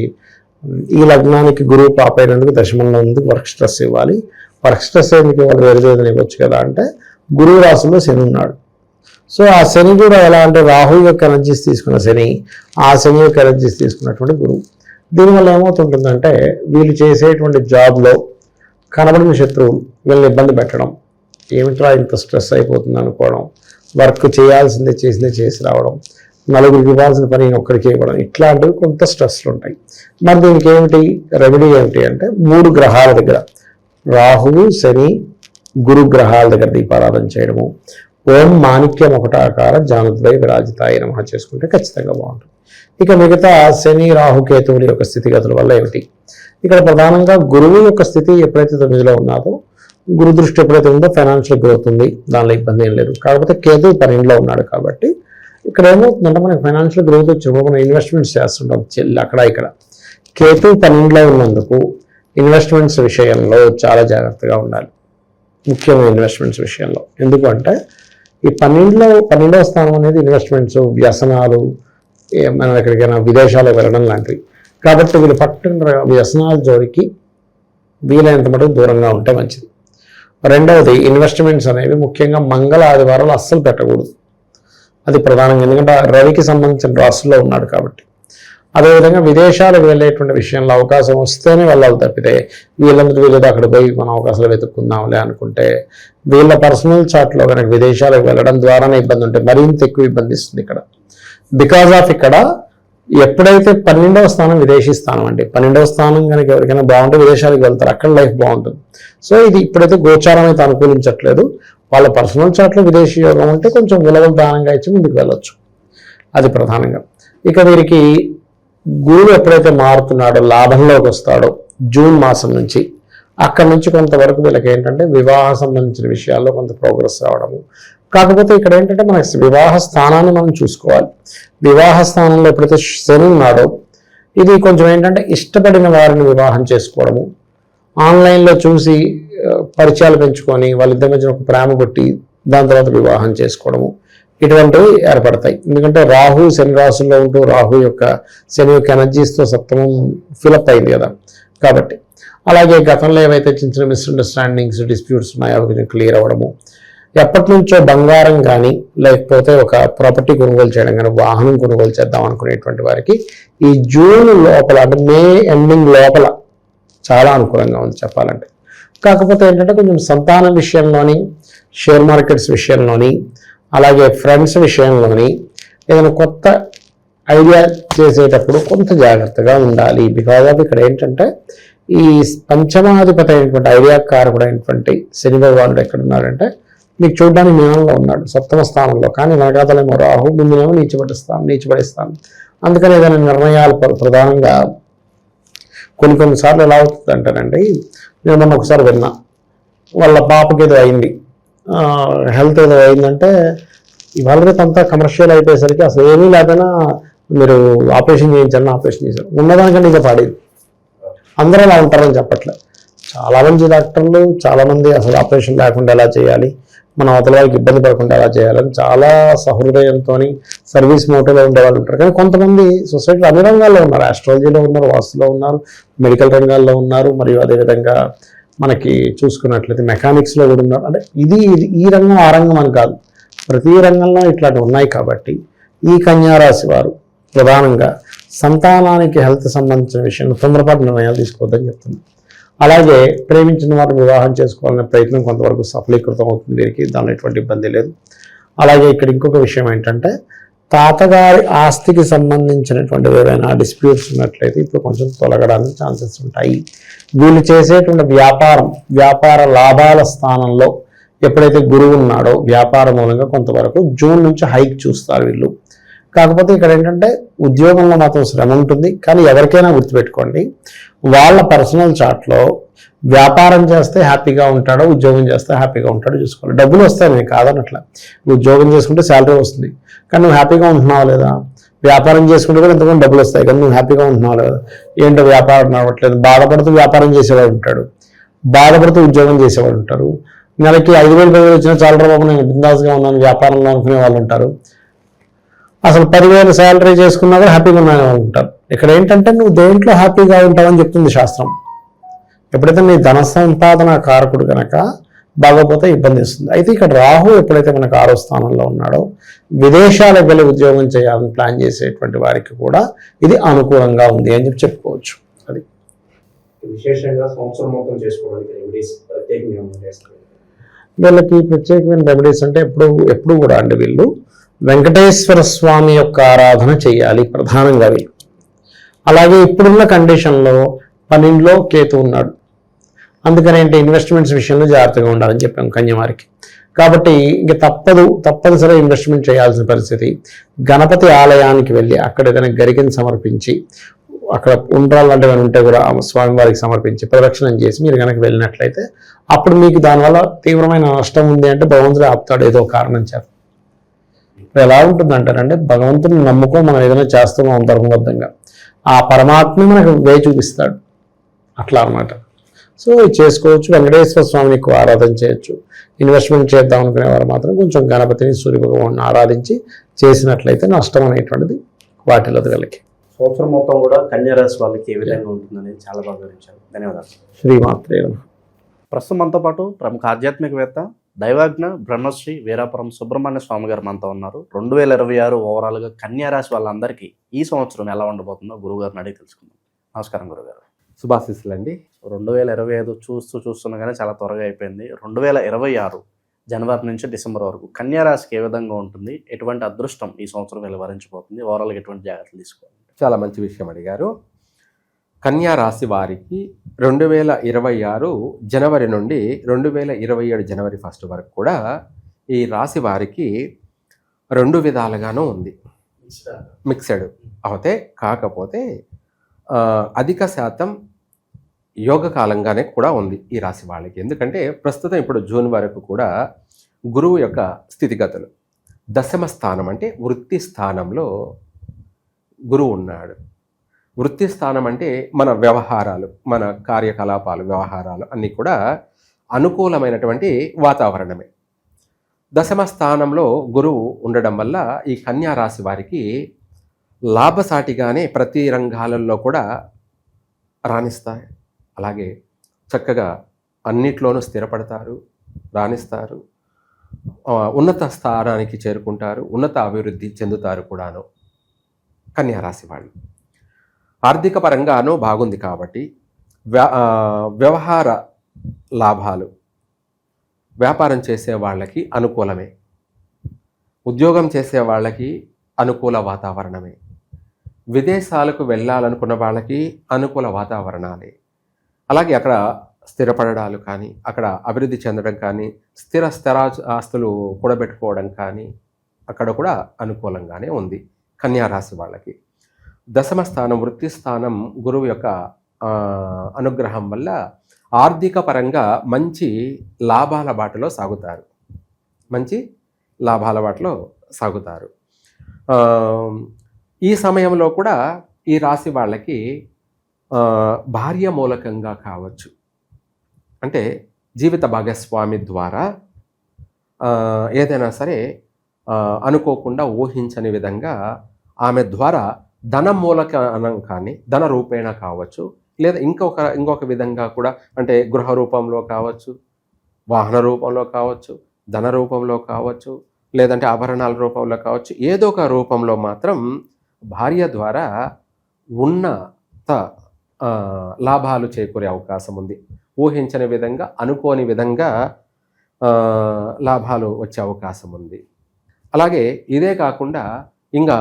ఈ లగ్నానికి గురువు పాప అయినందుకు దశమంలో ఉంది, వర్క్ స్ట్రెస్ ఇవ్వాలి. వర్క్ స్ట్రెస్ ఎందుకు ఇవ్వాలి, వేరేదేదని ఇవ్వచ్చు కదా అంటే గురువు రాశిలో శని ఉన్నాడు. సో ఆ శని కూడా ఎలా అంటే రాహు యొక్క ఎనర్జీస్ తీసుకున్న శని, ఆ శని యొక్క ఎనర్జీస్ తీసుకున్నటువంటి గురువు. దీనివల్ల ఏమవుతుంటుందంటే వీళ్ళు చేసేటువంటి జాబ్లో కనబడిన శత్రువులు వీళ్ళని ఇబ్బంది పెట్టడం, ఏమిట్రా ఇంత స్ట్రెస్ అయిపోతుంది అనుకోవడం, వర్క్ చేయాల్సిందే చేసి రావడం, నలుగురికి ఇవ్వాల్సిన పని ఒక్కడికి ఇవ్వడం, ఇట్లాంటివి కొంత స్ట్రెస్లు ఉంటాయి. మరి దీనికి ఏమిటి రెమెడీ ఏమిటి అంటే 3 గ్రహాల దగ్గర రాహువు, శని, గురు గ్రహాల దగ్గర దీపారాధన చేయడము, ఓం మాణిక్యం ఒకటాకార జానుద్వై విరాజితాయ నమః చేసుకుంటే ఖచ్చితంగా బాగుంటుంది. ఇక మిగతా శని, రాహు, కేతువుల యొక్క స్థితిగతుల వల్ల ఏమిటి, ఇక్కడ ప్రధానంగా గురువు యొక్క స్థితి ఎప్పుడైతే 9లో ఉన్నారో, గురు దృష్టి ఎప్పుడైతే ఉందో ఫైనాన్షియల్ గ్రోత్ ఉంది, దానిలో ఇబ్బంది ఏం లేదు. కాకపోతే కేతు 12లో ఉన్నాడు కాబట్టి ఇక్కడ ఏమవుతుందంటే మనకి ఫైనాన్షియల్ గ్రోత్ వచ్చినప్పుడు మనం ఇన్వెస్ట్మెంట్స్ చేస్తుంటాం అక్కడ ఇక్కడ. కేతు 12లో ఉన్నందుకు ఇన్వెస్ట్మెంట్స్ విషయంలో చాలా జాగ్రత్తగా ఉండాలి, ముఖ్యమైన ఇన్వెస్ట్మెంట్స్ విషయంలో. ఎందుకంటే ఈ 12వ స్థానం అనేది ఇన్వెస్ట్మెంట్స్, వ్యసనాలు, మనం ఎక్కడికైనా విదేశాలకు వెళ్ళడం లాంటివి. కాబట్టి వీళ్ళు పట్టుకున్న వ్యసనాల జోలికి వీలైనంత మటుకు దూరంగా ఉంటే మంచిది. రెండవది ఇన్వెస్ట్మెంట్స్ అనేవి ముఖ్యంగా మంగళ ఆదివారాలు అస్సలు పెట్టకూడదు, అది ప్రధానంగా. ఎందుకంటే రవికి సంబంధించిన రాశుల్లో ఉన్నాడు కాబట్టి. అదేవిధంగా విదేశాలకు వెళ్ళేటువంటి విషయంలో అవకాశం వస్తేనే వెళ్ళాలి తప్పితే వీళ్ళందరూ వీళ్ళేదో అక్కడ పోయి మన అవకాశాలు వెతుక్కుందాంలే అనుకుంటే వీళ్ళ పర్సనల్ చార్ట్లో కనుక విదేశాలకు వెళ్ళడం ద్వారానే ఇబ్బంది ఉంటే మరింత ఎక్కువ ఇబ్బంది ఇస్తుంది ఇక్కడ. బికాజ్ ఆఫ్ ఇక్కడ ఎప్పుడైతే 12వ స్థానం విదేశీ స్థానం అండి, 12వ స్థానం కనుక ఎవరికైనా బాగుంటే విదేశాలకు వెళ్తారు, అక్కడ లైఫ్ బాగుంటుంది. సో ఇది ఇప్పుడైతే గోచారం అయితే అనుకూలించట్లేదు. వాళ్ళ పర్సనల్ చార్ట్లో విదేశీ యోగం ఉంటే కొంచెం విలువలు దానంగా ఇచ్చి ముందుకు వెళ్ళొచ్చు, అది ప్రధానంగా. ఇక వీరికి గురువు ఎప్పుడైతే మారుతున్నాడో, లాభంలోకి వస్తాడో జూన్ మాసం నుంచి, అక్కడి నుంచి కొంతవరకు వీళ్ళకి ఏంటంటే వివాహ సంబంధించిన విషయాల్లో కొంత ప్రోగ్రెస్ రావడము. కాకపోతే ఇక్కడ ఏంటంటే మనకి వివాహ స్థానాన్ని మనం చూసుకోవాలి. వివాహ స్థానంలో ఎప్పుడైతే శని ఉన్నాడో ఇది కొంచెం ఏంటంటే ఇష్టపడిన వారిని వివాహం చేసుకోవడము, ఆన్లైన్లో చూసి పరిచయాలు పెంచుకొని వాళ్ళిద్దరి మధ్యన ఒక ప్రేమ పుట్టి దాని తర్వాత వివాహం చేసుకోవడము, ఇటువంటివి ఏర్పడతాయి. ఎందుకంటే రాహు శని రాశుల్లో ఉంటూ రాహు యొక్క శని యొక్క ఎనర్జీస్తో సప్తమం ఫిలప్ అయింది కదా. కాబట్టి అలాగే గతంలో ఏవైతే చిన్న చిన్న మిస్అండర్స్టాండింగ్స్, డిస్ప్యూట్స్ ఉన్నాయో అవి క్లియర్ అవ్వడము, ఎప్పటి నుంచో బంగారం కానీ లేకపోతే ఒక ప్రాపర్టీ కొనుగోలు చేయడం కానీ, వాహనం కొనుగోలు చేద్దాం అనుకునేటువంటి వారికి ఈ జూన్ లోపల అంటే మే ఎండింగ్ లోపల చాలా అనుకూలంగా ఉంది చెప్పాలంటే. కాకపోతే ఏంటంటే కొంచెం సంతానం విషయంలోని, షేర్ మార్కెట్స్ విషయంలోని, అలాగే ఫ్రెండ్స్ విషయంలోని ఏదైనా కొత్త ఐడియా చేసేటప్పుడు కొంత జాగ్రత్తగా ఉండాలి. బికాజ్ ఆఫ్ ఇక్కడ ఏంటంటే ఈ పంచమాధిపతి అయినటువంటి ఐడియా కారకుడు అయినటువంటి శని భగవానుడు ఎక్కడున్నాడంటే మీకు చూడడానికి మీనంలో ఉన్నాడు 7వ స్థానంలో, కానీ వెనకాతలేమో రాహు, ముందునేమో నీచిపడిస్తాను. అందుకని ఏదైనా నిర్ణయాలు ప్రధానంగా కొన్నిసార్లు ఎలా అవుతుంది అంటారండి, నేను మొన్న ఒకసారి విన్నా, వాళ్ళ పాపకి ఏదో అయింది, హెల్త్ ఏదో అయిందంటే ఇవాళ రేపు అంతా కమర్షియల్ అయిపోయేసరికి అసలు ఏమీ లేకపోయినా మీరు ఆపరేషన్ చేయించాలని ఆపరేషన్ చేశారు, ఉన్నదానికంటే ఇంకా పాడేది. అందరూ అలా ఉంటారని చెప్పట్లేదు, చాలామంది డాక్టర్లు చాలామంది అసలు ఆపరేషన్ లేకుండా ఎలా చేయాలి, మన అవతల వాళ్ళకి ఇబ్బంది పడకుండా ఎలా చేయాలని చాలా సహృదయంతో సర్వీస్ మోటోలో ఉండే వాళ్ళు ఉంటారు. కానీ కొంతమంది సొసైటీలో అన్ని రంగాల్లో ఉన్నారు, ఆస్ట్రాలజీలో ఉన్నారు, వాస్తులో ఉన్నారు, మెడికల్ రంగాల్లో ఉన్నారు, మరియు అదేవిధంగా మనకి చూసుకున్నట్లయితే మెకానిక్స్లో కూడా ఉన్నారు. అంటే ఇది ఈ రంగం ఆ రంగం అని కాదు, ప్రతి రంగంలో ఇట్లాంటివి ఉన్నాయి. కాబట్టి ఈ కన్యారాశి వారు ప్రధానంగా సంతానానికి హెల్త్ సంబంధించిన విషయంలో తొందరపాటు నిర్ణయాలు తీసుకోవద్దని చెప్తున్నారు. అలాగే ప్రేమించిన వారు వివాహం చేసుకోవాలనే ప్రయత్నం కొంతవరకు సఫలీకృతం అవుతుంది వీరికి, దానిలో ఎటువంటి ఇబ్బంది లేదు. అలాగే ఇక్కడ ఇంకొక విషయం ఏంటంటే తాతగారి ఆస్తికి సంబంధించినటువంటి ఏవైనా డిస్ప్యూట్స్ ఉన్నట్లయితే ఇప్పుడు కొంచెం తొలగడానికి ఛాన్సెస్ ఉంటాయి. వీళ్ళు చేసేటువంటి వ్యాపార లాభాల స్థానంలో ఎప్పుడైతే గురువు ఉన్నాడో వ్యాపార మూలంగా కొంతవరకు జూన్ నుంచి హైక్ చూస్తారు వీళ్ళు. కాకపోతే ఇక్కడ ఏంటంటే ఉద్యోగంలో మాత్రం శ్రమ ఉంటుంది. కానీ ఎవరికైనా గుర్తుపెట్టుకోండి, వాళ్ళ పర్సనల్ చార్ట్లో వ్యాపారం చేస్తే హ్యాపీగా ఉంటాడో ఉద్యోగం చేస్తే హ్యాపీగా ఉంటాడో చూసుకోవాలి. డబ్బులు వస్తాయి, నేను కాదనట్లా, ఉద్యోగం చేసుకుంటే శాలరీ వస్తుంది, కానీ నువ్వు హ్యాపీగా ఉంటున్నావా లేదా? వ్యాపారం చేసుకుంటే కూడా ఎంతమంది డబ్బులు వస్తాయి, కానీ నువ్వు హ్యాపీగా ఉంటున్నావా లేదా? ఏంటో వ్యాపారం నడవట్లేదు, బాధపడుతూ వ్యాపారం చేసేవాడు ఉంటాడు, బాధపడుతూ ఉద్యోగం చేసేవాడు ఉంటారు. నెలకి 5,000 10,000 వచ్చినా చాలా బాబు నేను బిందాస్గా ఉన్నాను వ్యాపారంలో అనుకునే వాళ్ళు ఉంటారు. అసలు 10,000 శాలరీ చేసుకున్నా కూడా హ్యాపీగా ఉన్నాను ఉంటారు. ఇక్కడ ఏంటంటే నువ్వు దేంట్లో హ్యాపీగా ఉంటావని చెప్తుంది శాస్త్రం. ఎప్పుడైతే నీ ధన సంపాదన కారకుడు కనుక బాగోపోతే ఇబ్బంది ఇస్తుంది. అయితే ఇక్కడ రాహు ఎప్పుడైతే మనకు 6వ స్థానంలో ఉన్నాడో విదేశాలకు వెళ్ళి ఉద్యోగం చేయాలని ప్లాన్ చేసేటువంటి వారికి కూడా ఇది అనుకూలంగా ఉంది అని చెప్పుకోవచ్చు. అది విశేషంగా సంవత్సరం మొత్తం చేసుకోవడానికి రెమెడీస్ ప్రత్యేకంగా చేస్తారు. వీళ్ళకి ప్రత్యేకమైన రెమెడీస్ అంటే ఎప్పుడు కూడా అండి వీళ్ళు వెంకటేశ్వర స్వామి యొక్క ఆరాధన చేయాలి ప్రధానంగా వీళ్ళు. అలాగే ఇప్పుడున్న కండిషన్లో 12లో కేతు ఉన్నాడు, అందుకని ఏంటి ఇన్వెస్ట్మెంట్స్ విషయంలో జాగ్రత్తగా ఉండాలని చెప్పాం కన్యవారికి. కాబట్టి ఇంక తప్పనిసరి ఇన్వెస్ట్మెంట్ చేయాల్సిన పరిస్థితి. గణపతి ఆలయానికి వెళ్ళి అక్కడ ఏదైనా గరికని సమర్పించి, అక్కడ ఉండ్రాలు లాంటివి ఉంటే కూడా స్వామివారికి సమర్పించి ప్రదక్షిణం చేసి మీరు కనుక వెళ్ళినట్లయితే అప్పుడు మీకు దానివల్ల తీవ్రమైన నష్టం ఉంది అంటే భగవంతుడు ఆపుతాడు ఏదో కారణం చేత. ఎలా ఉంటుంది అంటారంటే, భగవంతుని నమ్ముకో మనం ఏదైనా చేస్తున్నాం ధర్మబద్ధంగా, ఆ పరమాత్మ మనకు వేయి చూపిస్తాడు అట్లా అనమాట. సో ఇది చేసుకోవచ్చు. వెంకటేశ్వర స్వామిని ఎక్కువ ఆరాధన చేయొచ్చు. ఇన్వెస్ట్మెంట్ చేద్దాం అనుకునే వారు మాత్రం కొంచెం గణపతిని, సూర్యభగవాన్ని ఆరాధించి చేసినట్లయితే నష్టం అనేటువంటిది వాటిల్లదు వీళ్ళకి. సంవత్సరం మొత్తం కూడా కన్యా రాశి వాళ్ళకి ఏ విధంగా ఉంటుందనేది చాలా బాగా వివరించారు. ధన్యవాదాలు. శ్రీమాత్రే నమః. ప్రస్తుతం మనతో పాటు ప్రముఖ ఆధ్యాత్మికవేత్త దైవాజ్ఞ బ్రహ్మశ్రీ వీరాపురం సుబ్రహ్మణ్య స్వామి గారు మనతో ఉన్నారు. 2026 ఓవరాల్గా కన్యా రాశి వాళ్ళందరికీ ఈ సంవత్సరం ఎలా ఉండబోతుందో గురువుగారిని అడిగి తెలుసుకుందాం. నమస్కారం గురుగారు. శుభాశీస్సులు అండి. 2025 చూస్తుండగానే చాలా త్వరగా అయిపోయింది. 2026 జనవరి నుంచి డిసెంబర్ వరకు కన్యా రాశికి ఏ విధంగా ఉంటుంది, ఎటువంటి అదృష్టం ఈ సంవత్సరం వెలువరించబోతుంది, ఓవరాల్గా ఎటువంటి జాగ్రత్తలు తీసుకోవాలి? చాలా మంచి విషయం అడిగారు. కన్యా రాశి వారికి 2026 జనవరి నుండి 2027 జనవరి 1 వరకు కూడా ఈ రాశి వారికి 2 విధాలుగానూ ఉంది. మిక్సెడ్ అవుతే కాకపోతే అధిక శాతం యోగ కాలంగానే కూడా ఉంది ఈ రాశి వాళ్ళకి. ఎందుకంటే ప్రస్తుతం ఇప్పుడు జూన్ వరకు కూడా గురువు యొక్క స్థితిగతులు, దశమ స్థానం అంటే వృత్తి స్థానంలో గురువు ఉన్నాడు. వృత్తి స్థానం అంటే మన వ్యవహారాలు, మన కార్యకలాపాలు, వ్యవహారాలు అన్నీ కూడా అనుకూలమైనటువంటి వాతావరణమే. దశమ స్థానంలో గురువు ఉండడం వల్ల ఈ కన్యా రాశి వారికి లాభసాటిగానే ప్రతి రంగాలలో కూడా రాణిస్తాయి. అలాగే చక్కగా అన్నిట్లోనూ స్థిరపడతారు, రాణిస్తారు, ఉన్నత స్థానానికి చేరుకుంటారు, ఉన్నత అభివృద్ధి చెందుతారు కూడాను కన్యా రాశి వాళ్ళు. ఆర్థిక పరంగానూ బాగుంది కాబట్టి వ్యవహార లాభాలు, వ్యాపారం చేసే వాళ్ళకి అనుకూలమే, ఉద్యోగం చేసే వాళ్ళకి అనుకూల వాతావరణమే, విదేశాలకు వెళ్ళాలనుకున్న వాళ్ళకి అనుకూల వాతావరణాలే. అలాగే అక్కడ స్థిరపడడాలు కానీ, అక్కడ అభివృద్ధి చెందడం కానీ, స్థిర ఆస్తులు కూడబెట్టుకోవడం కానీ అక్కడ కూడా అనుకూలంగానే ఉంది కన్యా రాశి వాళ్ళకి. దశమ స్థానం వృత్తి స్థానం గురువు యొక్క అనుగ్రహం వల్ల ఆర్థిక పరంగా మంచి లాభాల బాటలో సాగుతారు, మంచి లాభాల బాటలో సాగుతారు. ఈ సమయంలో కూడా ఈ రాశి వాళ్ళకి భార్య మూలకంగా కావచ్చు, అంటే జీవిత భాగస్వామి ద్వారా ఏదైనా సరే అనుకోకుండా ఊహించని విధంగా ఆమె ద్వారా ధన మూలకం కానీ, ధన రూపేణ కావచ్చు, లేదా ఇంకొక విధంగా కూడా, అంటే గృహ రూపంలో కావచ్చు, వాహన రూపంలో కావచ్చు, ధన రూపంలో కావచ్చు, లేదంటే ఆభరణాల రూపంలో కావచ్చు, ఏదో ఒక రూపంలో మాత్రం భార్య ద్వారా ఉన్నత లాభాలు చేకూరే అవకాశం ఉంది. ఊహించని విధంగా, అనుకోని విధంగా లాభాలు వచ్చే అవకాశం ఉంది. అలాగే ఇదే కాకుండా ఇంకా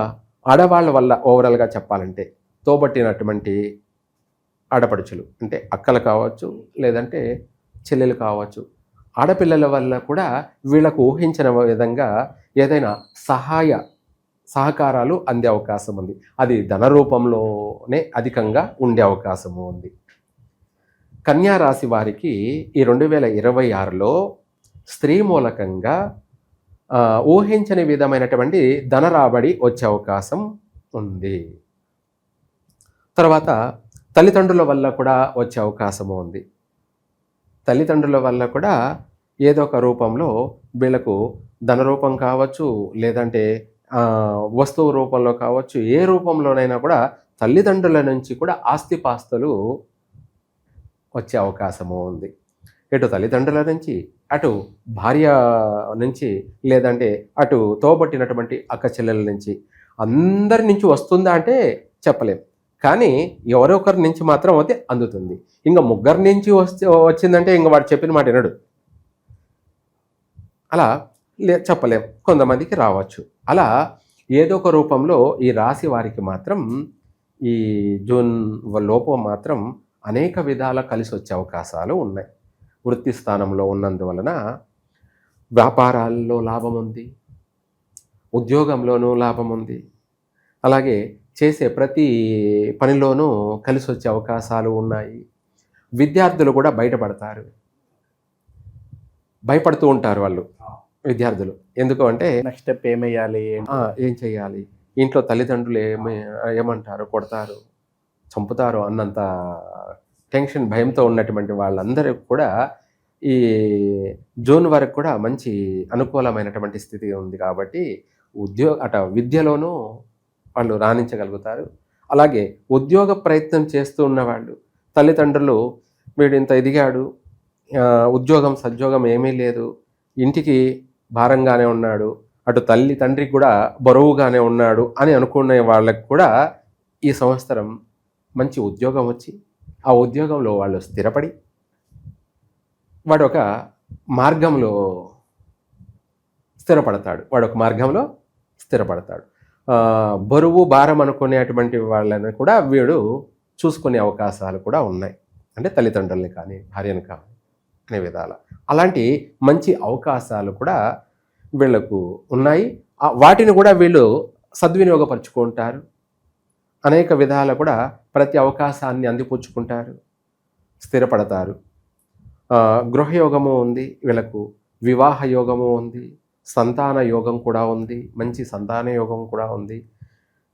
ఆడవాళ్ళ వల్ల ఓవరాల్గా చెప్పాలంటే తోబట్టినటువంటి ఆడపడుచులు, అంటే అక్కలు కావచ్చు, లేదంటే చెల్లెలు కావచ్చు, ఆడపిల్లల వల్ల కూడా వీళ్ళకు ఊహించిన విధంగా ఏదైనా సహకారాలు అందే అవకాశం ఉంది. అది ధన రూపంలోనే అధికంగా ఉండే అవకాశము ఉంది. కన్యా రాశి వారికి ఈ 2026లో స్త్రీ మూలకంగా ఊహించని విధమైనటువంటి ధన రాబడి వచ్చే అవకాశం ఉంది. తర్వాత తల్లిదండ్రుల వల్ల కూడా వచ్చే అవకాశము ఉంది. తల్లిదండ్రుల వల్ల కూడా ఏదో ఒక రూపంలో వీళ్ళకు ధన రూపం కావచ్చు, లేదంటే వస్తువు రూపంలో కావచ్చు, ఏ రూపంలోనైనా కూడా తల్లిదండ్రుల నుంచి కూడా ఆస్తిపాస్తులు వచ్చే అవకాశము ఉంది. ఇటు తల్లిదండ్రుల నుంచి, అటు భార్య నుంచి, లేదంటే అటు తోబట్టినటువంటి అక్క చెల్లెల నుంచి, అందరి నుంచి వస్తుందా అంటే చెప్పలేం, కానీ ఎవరొకరి నుంచి మాత్రం అయితే అందుతుంది. ఇంకా ముగ్గురి నుంచి వచ్చిందంటే ఇంకా వాడు చెప్పిన మాట వినడు. అలా చెప్పలేం, కొంతమందికి రావచ్చు. అలా ఏదో ఒక రూపంలో ఈ రాశి వారికి మాత్రం ఈ జూన్ లోపు మాత్రం అనేక విధాల కలిసి వచ్చే అవకాశాలు ఉన్నాయి. వృత్తి స్థానంలో ఉన్నందువలన వ్యాపారాల్లో లాభం ఉంది, ఉద్యోగంలోనూ లాభం ఉంది, అలాగే చేసే ప్రతి పనిలోనూ కలిసి వచ్చే అవకాశాలు ఉన్నాయి. విద్యార్థులు కూడా బయటపడతారు, భయపడుతూ ఉంటారు వాళ్ళు విద్యార్థులు. ఎందుకు అంటే నెక్స్ట్ స్టెప్ ఏమేయాలి, ఏం చేయాలి, ఇంట్లో తల్లిదండ్రులు ఏమంటారు, కొడతారు, చంపుతారు అన్నంత టెన్షన్ భయంతో ఉన్నటువంటి వాళ్ళందరూ కూడా ఈ జూన్ వరకు కూడా మంచి అనుకూలమైనటువంటి స్థితి ఉంది. కాబట్టి విద్యలోనూ వాళ్ళు రాణించగలుగుతారు. అలాగే ఉద్యోగ ప్రయత్నం చేస్తూ ఉన్నవాళ్ళు, తల్లిదండ్రులు వీడు ఇంత ఎదిగాడు, ఉద్యోగం సద్యోగం ఏమీ లేదు, ఇంటికి భారంగానే ఉన్నాడు, అటు తల్లి తండ్రికి కూడా బరువుగానే ఉన్నాడు అని అనుకునే వాళ్ళకు కూడా ఈ సంవత్సరం మంచి ఉద్యోగం వచ్చి ఆ ఉద్యోగంలో వాళ్ళు స్థిరపడి వాడు ఒక మార్గంలో స్థిరపడతాడు. బరువు భారం అనుకునేటువంటి వాళ్ళని కూడా వీడు చూసుకునే అవకాశాలు కూడా ఉన్నాయి. అంటే తల్లిదండ్రుల్ని కానీ భార్యను కానీ అనే విధాల అలాంటి మంచి అవకాశాలు కూడా వీళ్లకు ఉన్నాయి. వాటిని కూడా వీళ్ళు సద్వినియోగపరుచుకుంటారు. అనేక విధాల కూడా ప్రతి అవకాశాన్ని అందిపుచ్చుకుంటారు, స్థిరపడతారు. గృహయోగము ఉంది వీళ్ళకు, వివాహ యోగము ఉంది, సంతాన యోగం కూడా ఉంది, మంచి సంతాన యోగం కూడా ఉంది.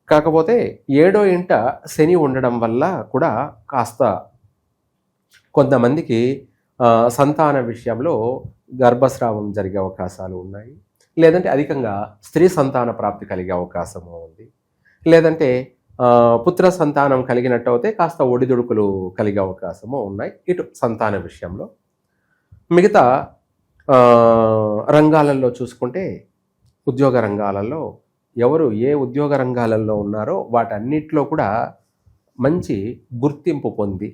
కాకపోతే 7వ ఇంట శని ఉండడం వల్ల కూడా కాస్త కొంతమందికి సంతాన విషయంలో గర్భస్రావం జరిగే అవకాశాలు ఉన్నాయి. లేదంటే అధికంగా స్త్రీ సంతాన ప్రాప్తి కలిగే అవకాశము ఉంది. లేదంటే పుత్ర సంతానం కలిగినట్టు అయితే కాస్త ఒడిదుడుకులు కలిగే అవకాశము ఉన్నాయి ఇటు సంతాన విషయంలో. మిగతా రంగాలలో చూసుకుంటే ఉద్యోగ రంగాలలో ఎవరు ఏ ఉద్యోగ రంగాలలో ఉన్నారో వాటన్నిటిలో కూడా మంచి గుర్తింపు పొంది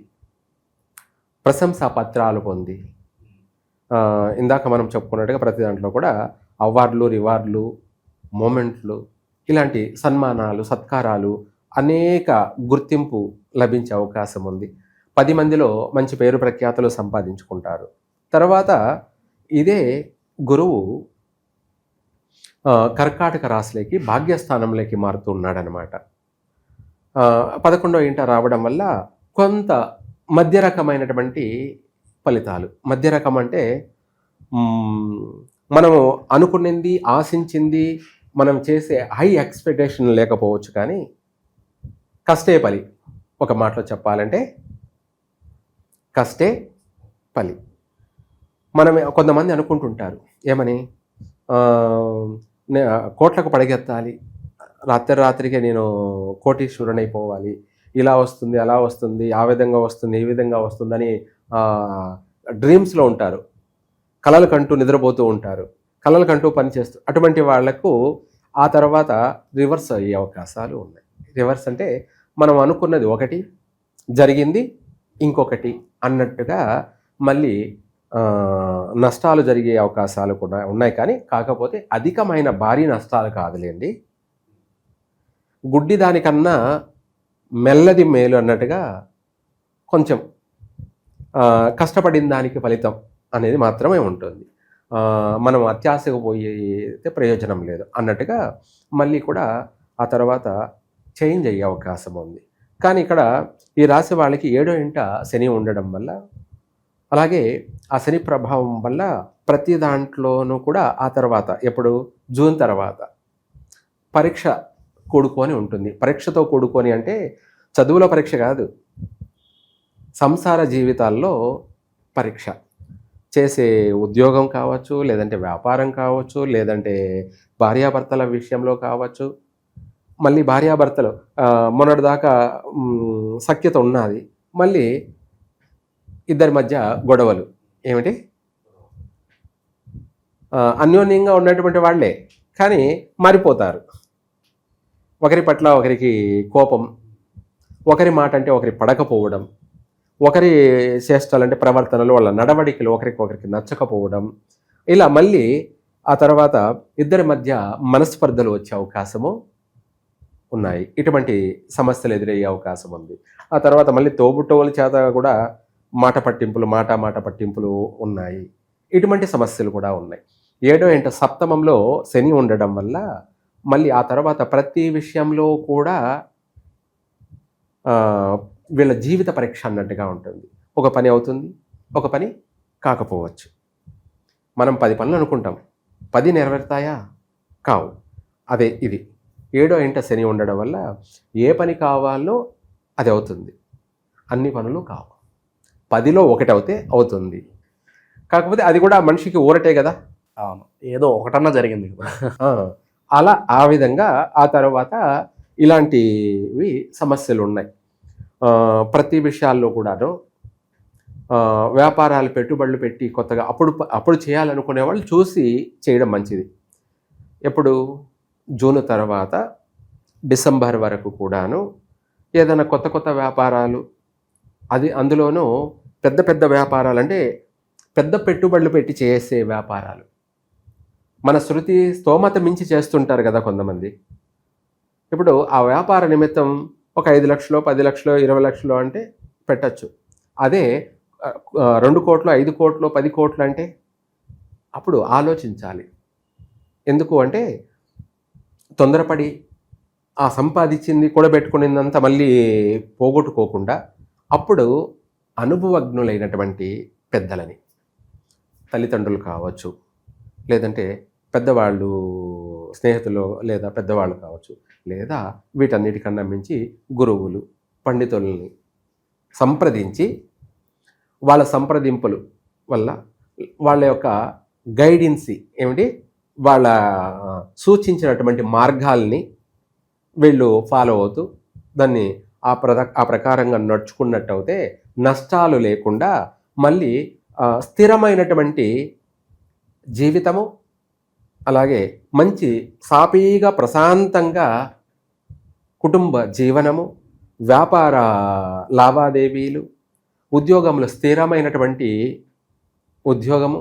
ప్రశంసా పత్రాలు పొంది, ఇందాక మనం చెప్పుకున్నట్టుగా ప్రతి దాంట్లో కూడా అవార్డులు, రివార్డులు, మూమెంట్లు, ఇలాంటి సన్మానాలు, సత్కారాలు, అనేక గుర్తింపు లభించే అవకాశం ఉంది. 10 మందిలో మంచి పేరు ప్రఖ్యాతులు సంపాదించుకుంటారు. తర్వాత ఇదే గురువు కర్కాటక రాశిలోకి భాగ్యస్థానంలోకి మారుతూ ఉన్నాడనమాట. 11వ ఇంట రావడం వల్ల కొంత మధ్య రకమైనటువంటి ఫలితాలు. మధ్య రకం అంటే మనము అనుకున్నది, ఆశించింది, మనం చేసే హై ఎక్స్పెక్టేషన్ లేకపోవచ్చు, కానీ కష్టే పలి. ఒక మాటలో చెప్పాలంటే కష్టే పలి. కొంతమంది అనుకుంటుంటారు ఏమని, కోట్లకు పడగెత్తాలి, రాత్రికి నేను కోటీశ్వరునైపోవాలి, ఇలా వస్తుంది, అలా వస్తుంది, ఆ విధంగా వస్తుంది, ఈ విధంగా వస్తుందని డ్రీమ్స్లో ఉంటారు. కలలు కంటూ నిద్రపోతూ ఉంటారు, కలలు కంటూ పనిచేస్తూ. అటువంటి వాళ్లకు ఆ తర్వాత రివర్స్ అయ్యే అవకాశాలు ఉన్నాయి. రివర్స్ అంటే మనం అనుకున్నది ఒకటి, జరిగింది ఇంకొకటి అన్నట్టుగా మళ్ళీ నష్టాలు జరిగే అవకాశాలు కూడా ఉన్నాయి. కానీ కాకపోతే అధికమైన భారీ నష్టాలు కాదులేండి. గుడ్డి దానికన్నా మెల్లది మేలు అన్నట్టుగా కొంచెం కష్టపడిన దానికి ఫలితం అనేది మాత్రమే ఉంటుంది. మనం అత్యాశకు పోయితే ప్రయోజనం లేదు అన్నట్టుగా మళ్ళీ కూడా ఆ తర్వాత చేంజ్ అయ్యే అవకాశం ఉంది. కానీ ఇక్కడ ఈ రాశి వాళ్ళకి 7వ ఇంట శని ఉండడం వల్ల, అలాగే ఆ శని ప్రభావం వల్ల ప్రతి దాంట్లోనూ కూడా ఆ తర్వాత ఎప్పుడు జూన్ తర్వాత పరీక్ష కూడుకొని ఉంటుంది. పరీక్షతో కూడుకొని అంటే చదువుల పరీక్ష కాదు, సంసార జీవితాల్లో పరీక్ష. చేసే ఉద్యోగం కావచ్చు, లేదంటే వ్యాపారం కావచ్చు, లేదంటే భార్యాభర్తల విషయంలో కావచ్చు. మళ్ళీ భార్యాభర్తలు మొన్నటిదాకా సఖ్యత ఉన్నది, మళ్ళీ ఇద్దరి మధ్య గొడవలు. ఏమిటి, అన్యోన్యంగా ఉన్నటువంటి వాళ్ళే కానీ మారిపోతారు. ఒకరి పట్ల ఒకరికి కోపం, ఒకరి మాట అంటే ఒకరి పడకపోవడం, ఒకరి చేష్టాలంటే ప్రవర్తనలు, వాళ్ళ నడవడికలు ఒకరికి నచ్చకపోవడం, ఇలా మళ్ళీ ఆ తర్వాత ఇద్దరి మధ్య మనస్పర్ధలు వచ్చే అవకాశము ఉన్నాయి. ఇటువంటి సమస్యలు ఎదురయ్యే అవకాశం ఉంది. ఆ తర్వాత మళ్ళీ తోబుట్టువుల చేత కూడా మాట పట్టింపులు ఉన్నాయి. ఇటువంటి సమస్యలు కూడా ఉన్నాయి. 7వ ఇంట సప్తమంలో శని ఉండడం వల్ల మళ్ళీ ఆ తర్వాత ప్రతి విషయంలో కూడా వీళ్ళ జీవిత పరీక్ష అన్నట్టుగా ఉంటుంది. ఒక పని అవుతుంది, ఒక పని కాకపోవచ్చు. మనం 10 పనులు అనుకుంటాం, 10 నెరవేరుతాయా? కావు. అదే ఇది 7వ ఇంట శని ఉండడం వల్ల ఏ పని కావాలో అది అవుతుంది, అన్ని పనులు కావు. 10లో 1 అవుతే అవుతుంది. కాకపోతే అది కూడా మనిషికి ఊరటే కదా. అవును, ఏదో ఒకటన్నా జరిగింది కదా. అలా ఆ విధంగా ఆ తర్వాత ఇలాంటివి సమస్యలు ఉన్నాయి. ప్రతి విషయాల్లో కూడాను వ్యాపారాలు పెట్టుబడులు పెట్టి కొత్తగా అప్పుడు చేయాలనుకునే వాళ్ళు చూసి చేయడం మంచిది. ఎప్పుడు జూన్ తర్వాత డిసెంబర్ వరకు కూడాను ఏదైనా కొత్త వ్యాపారాలు, అది అందులోనూ పెద్ద వ్యాపారాలు అంటే పెద్ద పెట్టుబడులు పెట్టి చేసే వ్యాపారాలు. మన శృతి స్తోమత మించి చేస్తుంటారు కదా కొంతమంది. ఇప్పుడు ఆ వ్యాపార నిమిత్తం ఒక 5 లక్షలు, 10 లక్షలు, 20 లక్షలు అంటే పెట్టచ్చు. అదే 2 కోట్లు, 5 కోట్లు, 10 కోట్లు అంటే అప్పుడు ఆలోచించాలి. ఎందుకు అంటే తొందరపడి ఆ సంపాదించింది కూడబెట్టుకునిందంతా మళ్ళీ పోగొట్టుకోకుండా అప్పుడు అనుభవజ్ఞులైనటువంటి పెద్దలని, తల్లిదండ్రులు కావచ్చు, లేదంటే పెద్దవాళ్ళు స్నేహితులు లేదా పెద్దవాళ్ళు కావచ్చు, లేదా వీటన్నిటికన్నా మించి గురువులు, పండితుల్ని సంప్రదించి వాళ్ళ సంప్రదింపులు వల్ల వాళ్ళ యొక్క గైడెన్సీ ఏమిటి, వాళ్ళ సూచించినటువంటి మార్గాల్ని వీళ్ళు ఫాలో అవుతూ దాన్ని ఆ ప్రకారంగా నడుచుకున్నట్టు అయితే నష్టాలు లేకుండా మళ్ళీ స్థిరమైనటువంటి జీవితము, అలాగే మంచి సాఫీగా ప్రశాంతంగా కుటుంబ జీవనము, వ్యాపార లావాదేవీలు, ఉద్యోగంలో స్థిరమైనటువంటి ఉద్యోగము,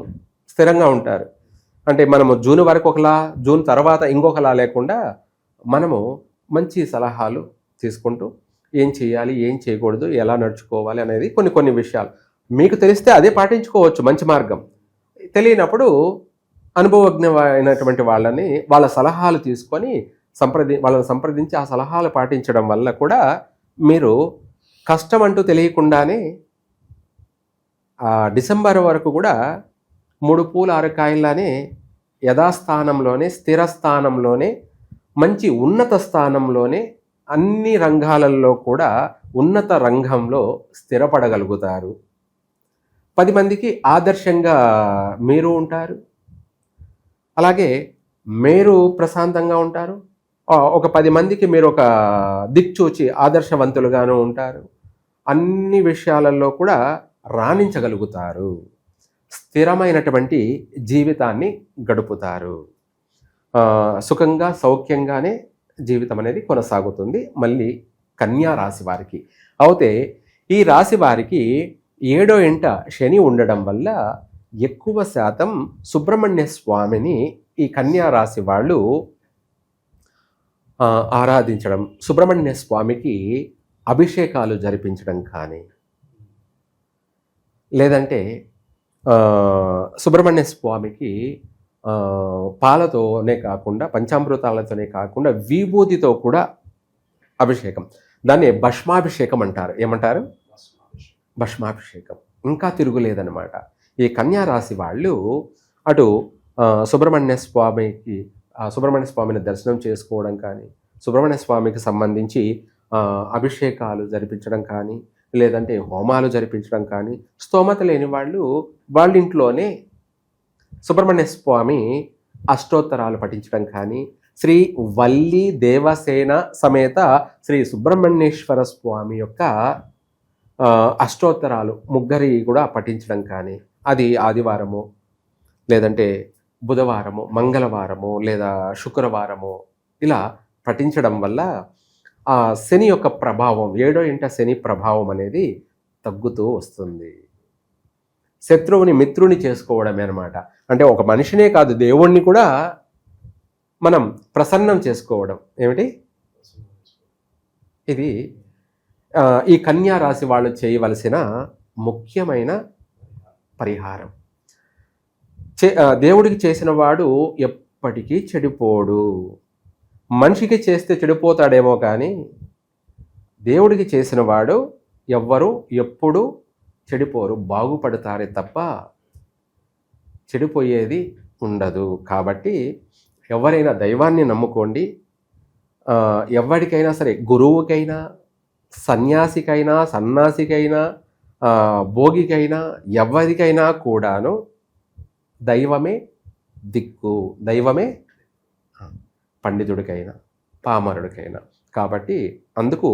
స్థిరంగా ఉంటారు. అంటే మనము జూన్ వరకు ఒకలా, జూన్ తర్వాత ఇంకొకలా లేకుండా మనము మంచి సలహాలు తీసుకుంటూ ఏం చేయాలి, ఏం చేయకూడదు, ఎలా నడుచుకోవాలి అనేది కొన్ని విషయాలు మీకు తెలిస్తే అదే పాటించుకోవచ్చు, మంచి మార్గం. తెలియనప్పుడు అనుభవజ్ఞమైనటువంటి వాళ్ళ సలహాలు తీసుకొని వాళ్ళని సంప్రదించి ఆ సలహాలు పాటించడం వల్ల కూడా మీరు కష్టం అంటూ తెలియకుండానే డిసెంబర్ వరకు కూడా 3 పూలు 6 కాయల్లానే యథాస్థానంలోనే, స్థిర స్థానంలోనే, మంచి ఉన్నత స్థానంలోనే, అన్ని రంగాలలో కూడా ఉన్నత రంగంలో స్థిరపడగలుగుతారు. 10 మందికి ఆదర్శంగా మీరు ఉంటారు. అలాగే మీరు ప్రశాంతంగా ఉంటారు. ఒక 10 మందికి మీరు ఒక దిక్చూచి ఆదర్శవంతులుగాను ఉంటారు. అన్ని విషయాలలో కూడా రాణించగలుగుతారు. స్థిరమైనటువంటి జీవితాన్ని గడుపుతారు. సుఖంగా సౌఖ్యంగానే జీవితం అనేది కొనసాగుతుంది. మళ్ళీ కన్యా రాశి వారికి అయితే ఈ రాశి వారికి 7వ ఇంట శని ఉండడం వల్ల ఎక్కువ శాతం సుబ్రహ్మణ్య స్వామిని ఈ కన్యా రాశి వాళ్ళు ఆరాధించడం, సుబ్రహ్మణ్య స్వామికి అభిషేకాలు జరిపించడం కానీ, లేదంటే సుబ్రహ్మణ్య స్వామికి పాలతోనే కాకుండా, పంచామృతాలతోనే కాకుండా విభూతితో కూడా అభిషేకం, దాన్ని భస్మాభిషేకం అంటారు. ఏమంటారు? భస్మాభిషేకం. ఇంకా తిరుగులేదనమాట. ఈ కన్యా రాశి వాళ్ళు అటు సుబ్రహ్మణ్య స్వామిని దర్శనం చేసుకోవడం కానీ, సుబ్రహ్మణ్య స్వామికి సంబంధించి అభిషేకాలు జరిపించడం కానీ, లేదంటే హోమాలు జరిపించడం కానీ, స్తోమత లేని వాళ్ళు వాళ్ళ ఇంట్లోనే సుబ్రహ్మణ్య స్వామి అష్టోత్తరాలు పఠించడం కానీ, శ్రీ వల్లి దేవసేన సమేత శ్రీ సుబ్రహ్మణ్యేశ్వర స్వామి యొక్క అష్టోత్తరాలు ముగ్గురి కూడా పఠించడం కానీ, అది ఆదివారము, లేదంటే బుధవారము, మంగళవారము, లేదా శుక్రవారము ఇలా పఠించడం వల్ల ఆ శని యొక్క ప్రభావం, 7వ ఇంట శని ప్రభావం అనేది తగ్గుతూ వస్తుంది. శత్రువుని మిత్రుని చేసుకోవడమే అనమాట. అంటే ఒక మనిషినే కాదు, దేవుణ్ణి కూడా మనం ప్రసన్నం చేసుకోవడం. ఏమిటి ఇది? ఈ కన్యా రాశి వాళ్ళు చేయవలసిన ముఖ్యమైన పరిహారం. దేవుడికి చేసిన వాడు ఎప్పటికీ చెడిపోడు. మనిషికి చేస్తే చెడిపోతాడేమో కానీ దేవుడికి చేసిన వాడు ఎవ్వరూ ఎప్పుడు చెడిపోరు, బాగుపడతారే తప్ప చెడిపోయేది ఉండదు. కాబట్టి ఎవరైనా దైవాన్ని నమ్ముకోండి. ఎవరికైనా సరే, గురువుకైనా, సన్యాసికైనా, సన్నాసికైనా, భోగికైనా, ఎవరికైనా కూడాను దైవమే దిక్కు, దైవమే పండితుడికైనా పామరుడికైనా. కాబట్టి అందుకు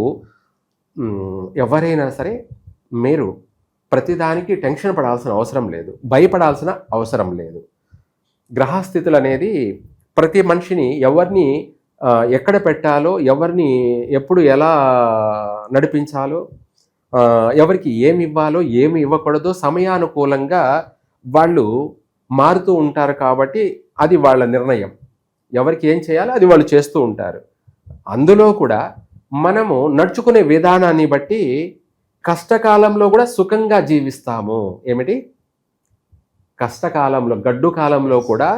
ఎవరైనా సరే మీరు ప్రతిదానికి టెన్షన్ పడాల్సిన అవసరం లేదు, భయపడాల్సిన అవసరం లేదు. గ్రహస్థితులు అనేది ప్రతి మనిషిని ఎవరిని ఎక్కడ పెట్టాలో, ఎవరిని ఎప్పుడు ఎలా నడిపించాలో, ఎవరికి ఏమి ఇవ్వాలో ఏమి ఇవ్వకూడదో సమయానుకూలంగా వాళ్ళు మారుతూ ఉంటారు. కాబట్టి అది వాళ్ళ నిర్ణయం. ఎవరికి ఏం చేయాలో అది వాళ్ళు చేస్తూ ఉంటారు. అందులో కూడా మనము నడుచుకునే విధానాన్ని బట్టి కష్టకాలంలో కూడా సుఖంగా జీవిస్తాము. ఏమిటి? కష్టకాలంలో, గడ్డు కాలంలో కూడా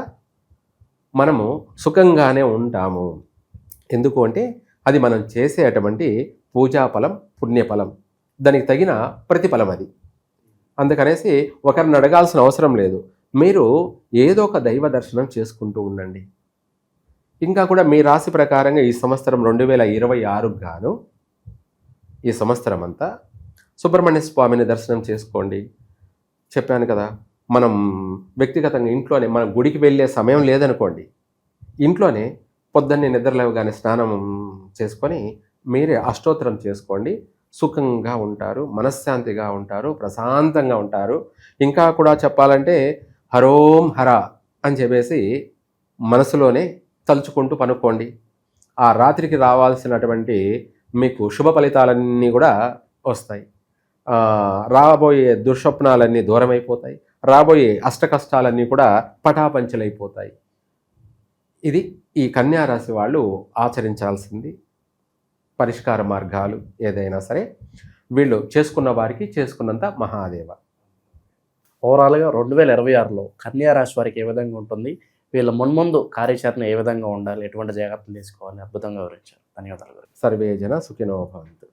మనము సుఖంగానే ఉంటాము. ఎందుకు అంటే అది మనం చేసేటువంటి పూజాఫలం, పుణ్యఫలం, దానికి తగిన ప్రతిఫలం అది. అందుకనేసి ఒకరిని అడగాల్సిన అవసరం లేదు. మీరు ఏదో ఒక దైవ దర్శనం చేసుకుంటూ ఉండండి. ఇంకా కూడా మీ రాశి ప్రకారంగా ఈ సంవత్సరం 2026 గాను ఈ సంవత్సరం అంతా సుబ్రహ్మణ్య స్వామిని దర్శనం చేసుకోండి. చెప్పాను కదా, మనం వ్యక్తిగతంగా ఇంట్లోనే, మనం గుడికి వెళ్ళే సమయం లేదనుకోండి, ఇంట్లోనే పొద్దున్నే నిద్రలేవగానే స్నానం చేసుకొని మీరే అష్టోత్తరం చేసుకోండి. సుఖంగా ఉంటారు, మనశ్శాంతిగా ఉంటారు, ప్రశాంతంగా ఉంటారు. ఇంకా కూడా చెప్పాలంటే హరోం హర అని చెప్పేసి మనసులోనే తలుచుకుంటూ పనుకోండి. ఆ రాత్రికి రావాల్సినటువంటి మీకు శుభ ఫలితాలన్నీ కూడా వస్తాయి. రాబోయే దుర్స్వప్నాలన్నీ దూరమైపోతాయి. రాబోయే అష్ట కష్టాలన్నీ కూడా పటాపంచలైపోతాయి. ఇది ఈ కన్యా రాశి వాళ్ళు ఆచరించాల్సింది పరిష్కార మార్గాలు. ఏదైనా సరే వీళ్ళు చేసుకున్న వారికి చేసుకున్నంత మహాదేవ. ఓవరాల్గా 2026లో కన్యా రాశి వారికి ఏ విధంగా ఉంటుంది, వీళ్ళ మున్ముందు కార్యాచరణ ఏ విధంగా ఉండాలి, ఎటువంటి జాగ్రత్తలు తీసుకోవాలి, అద్భుతంగా వివరించారు. ధన్యవాదాలు. సర్వే జన సుఖినో భవంతు.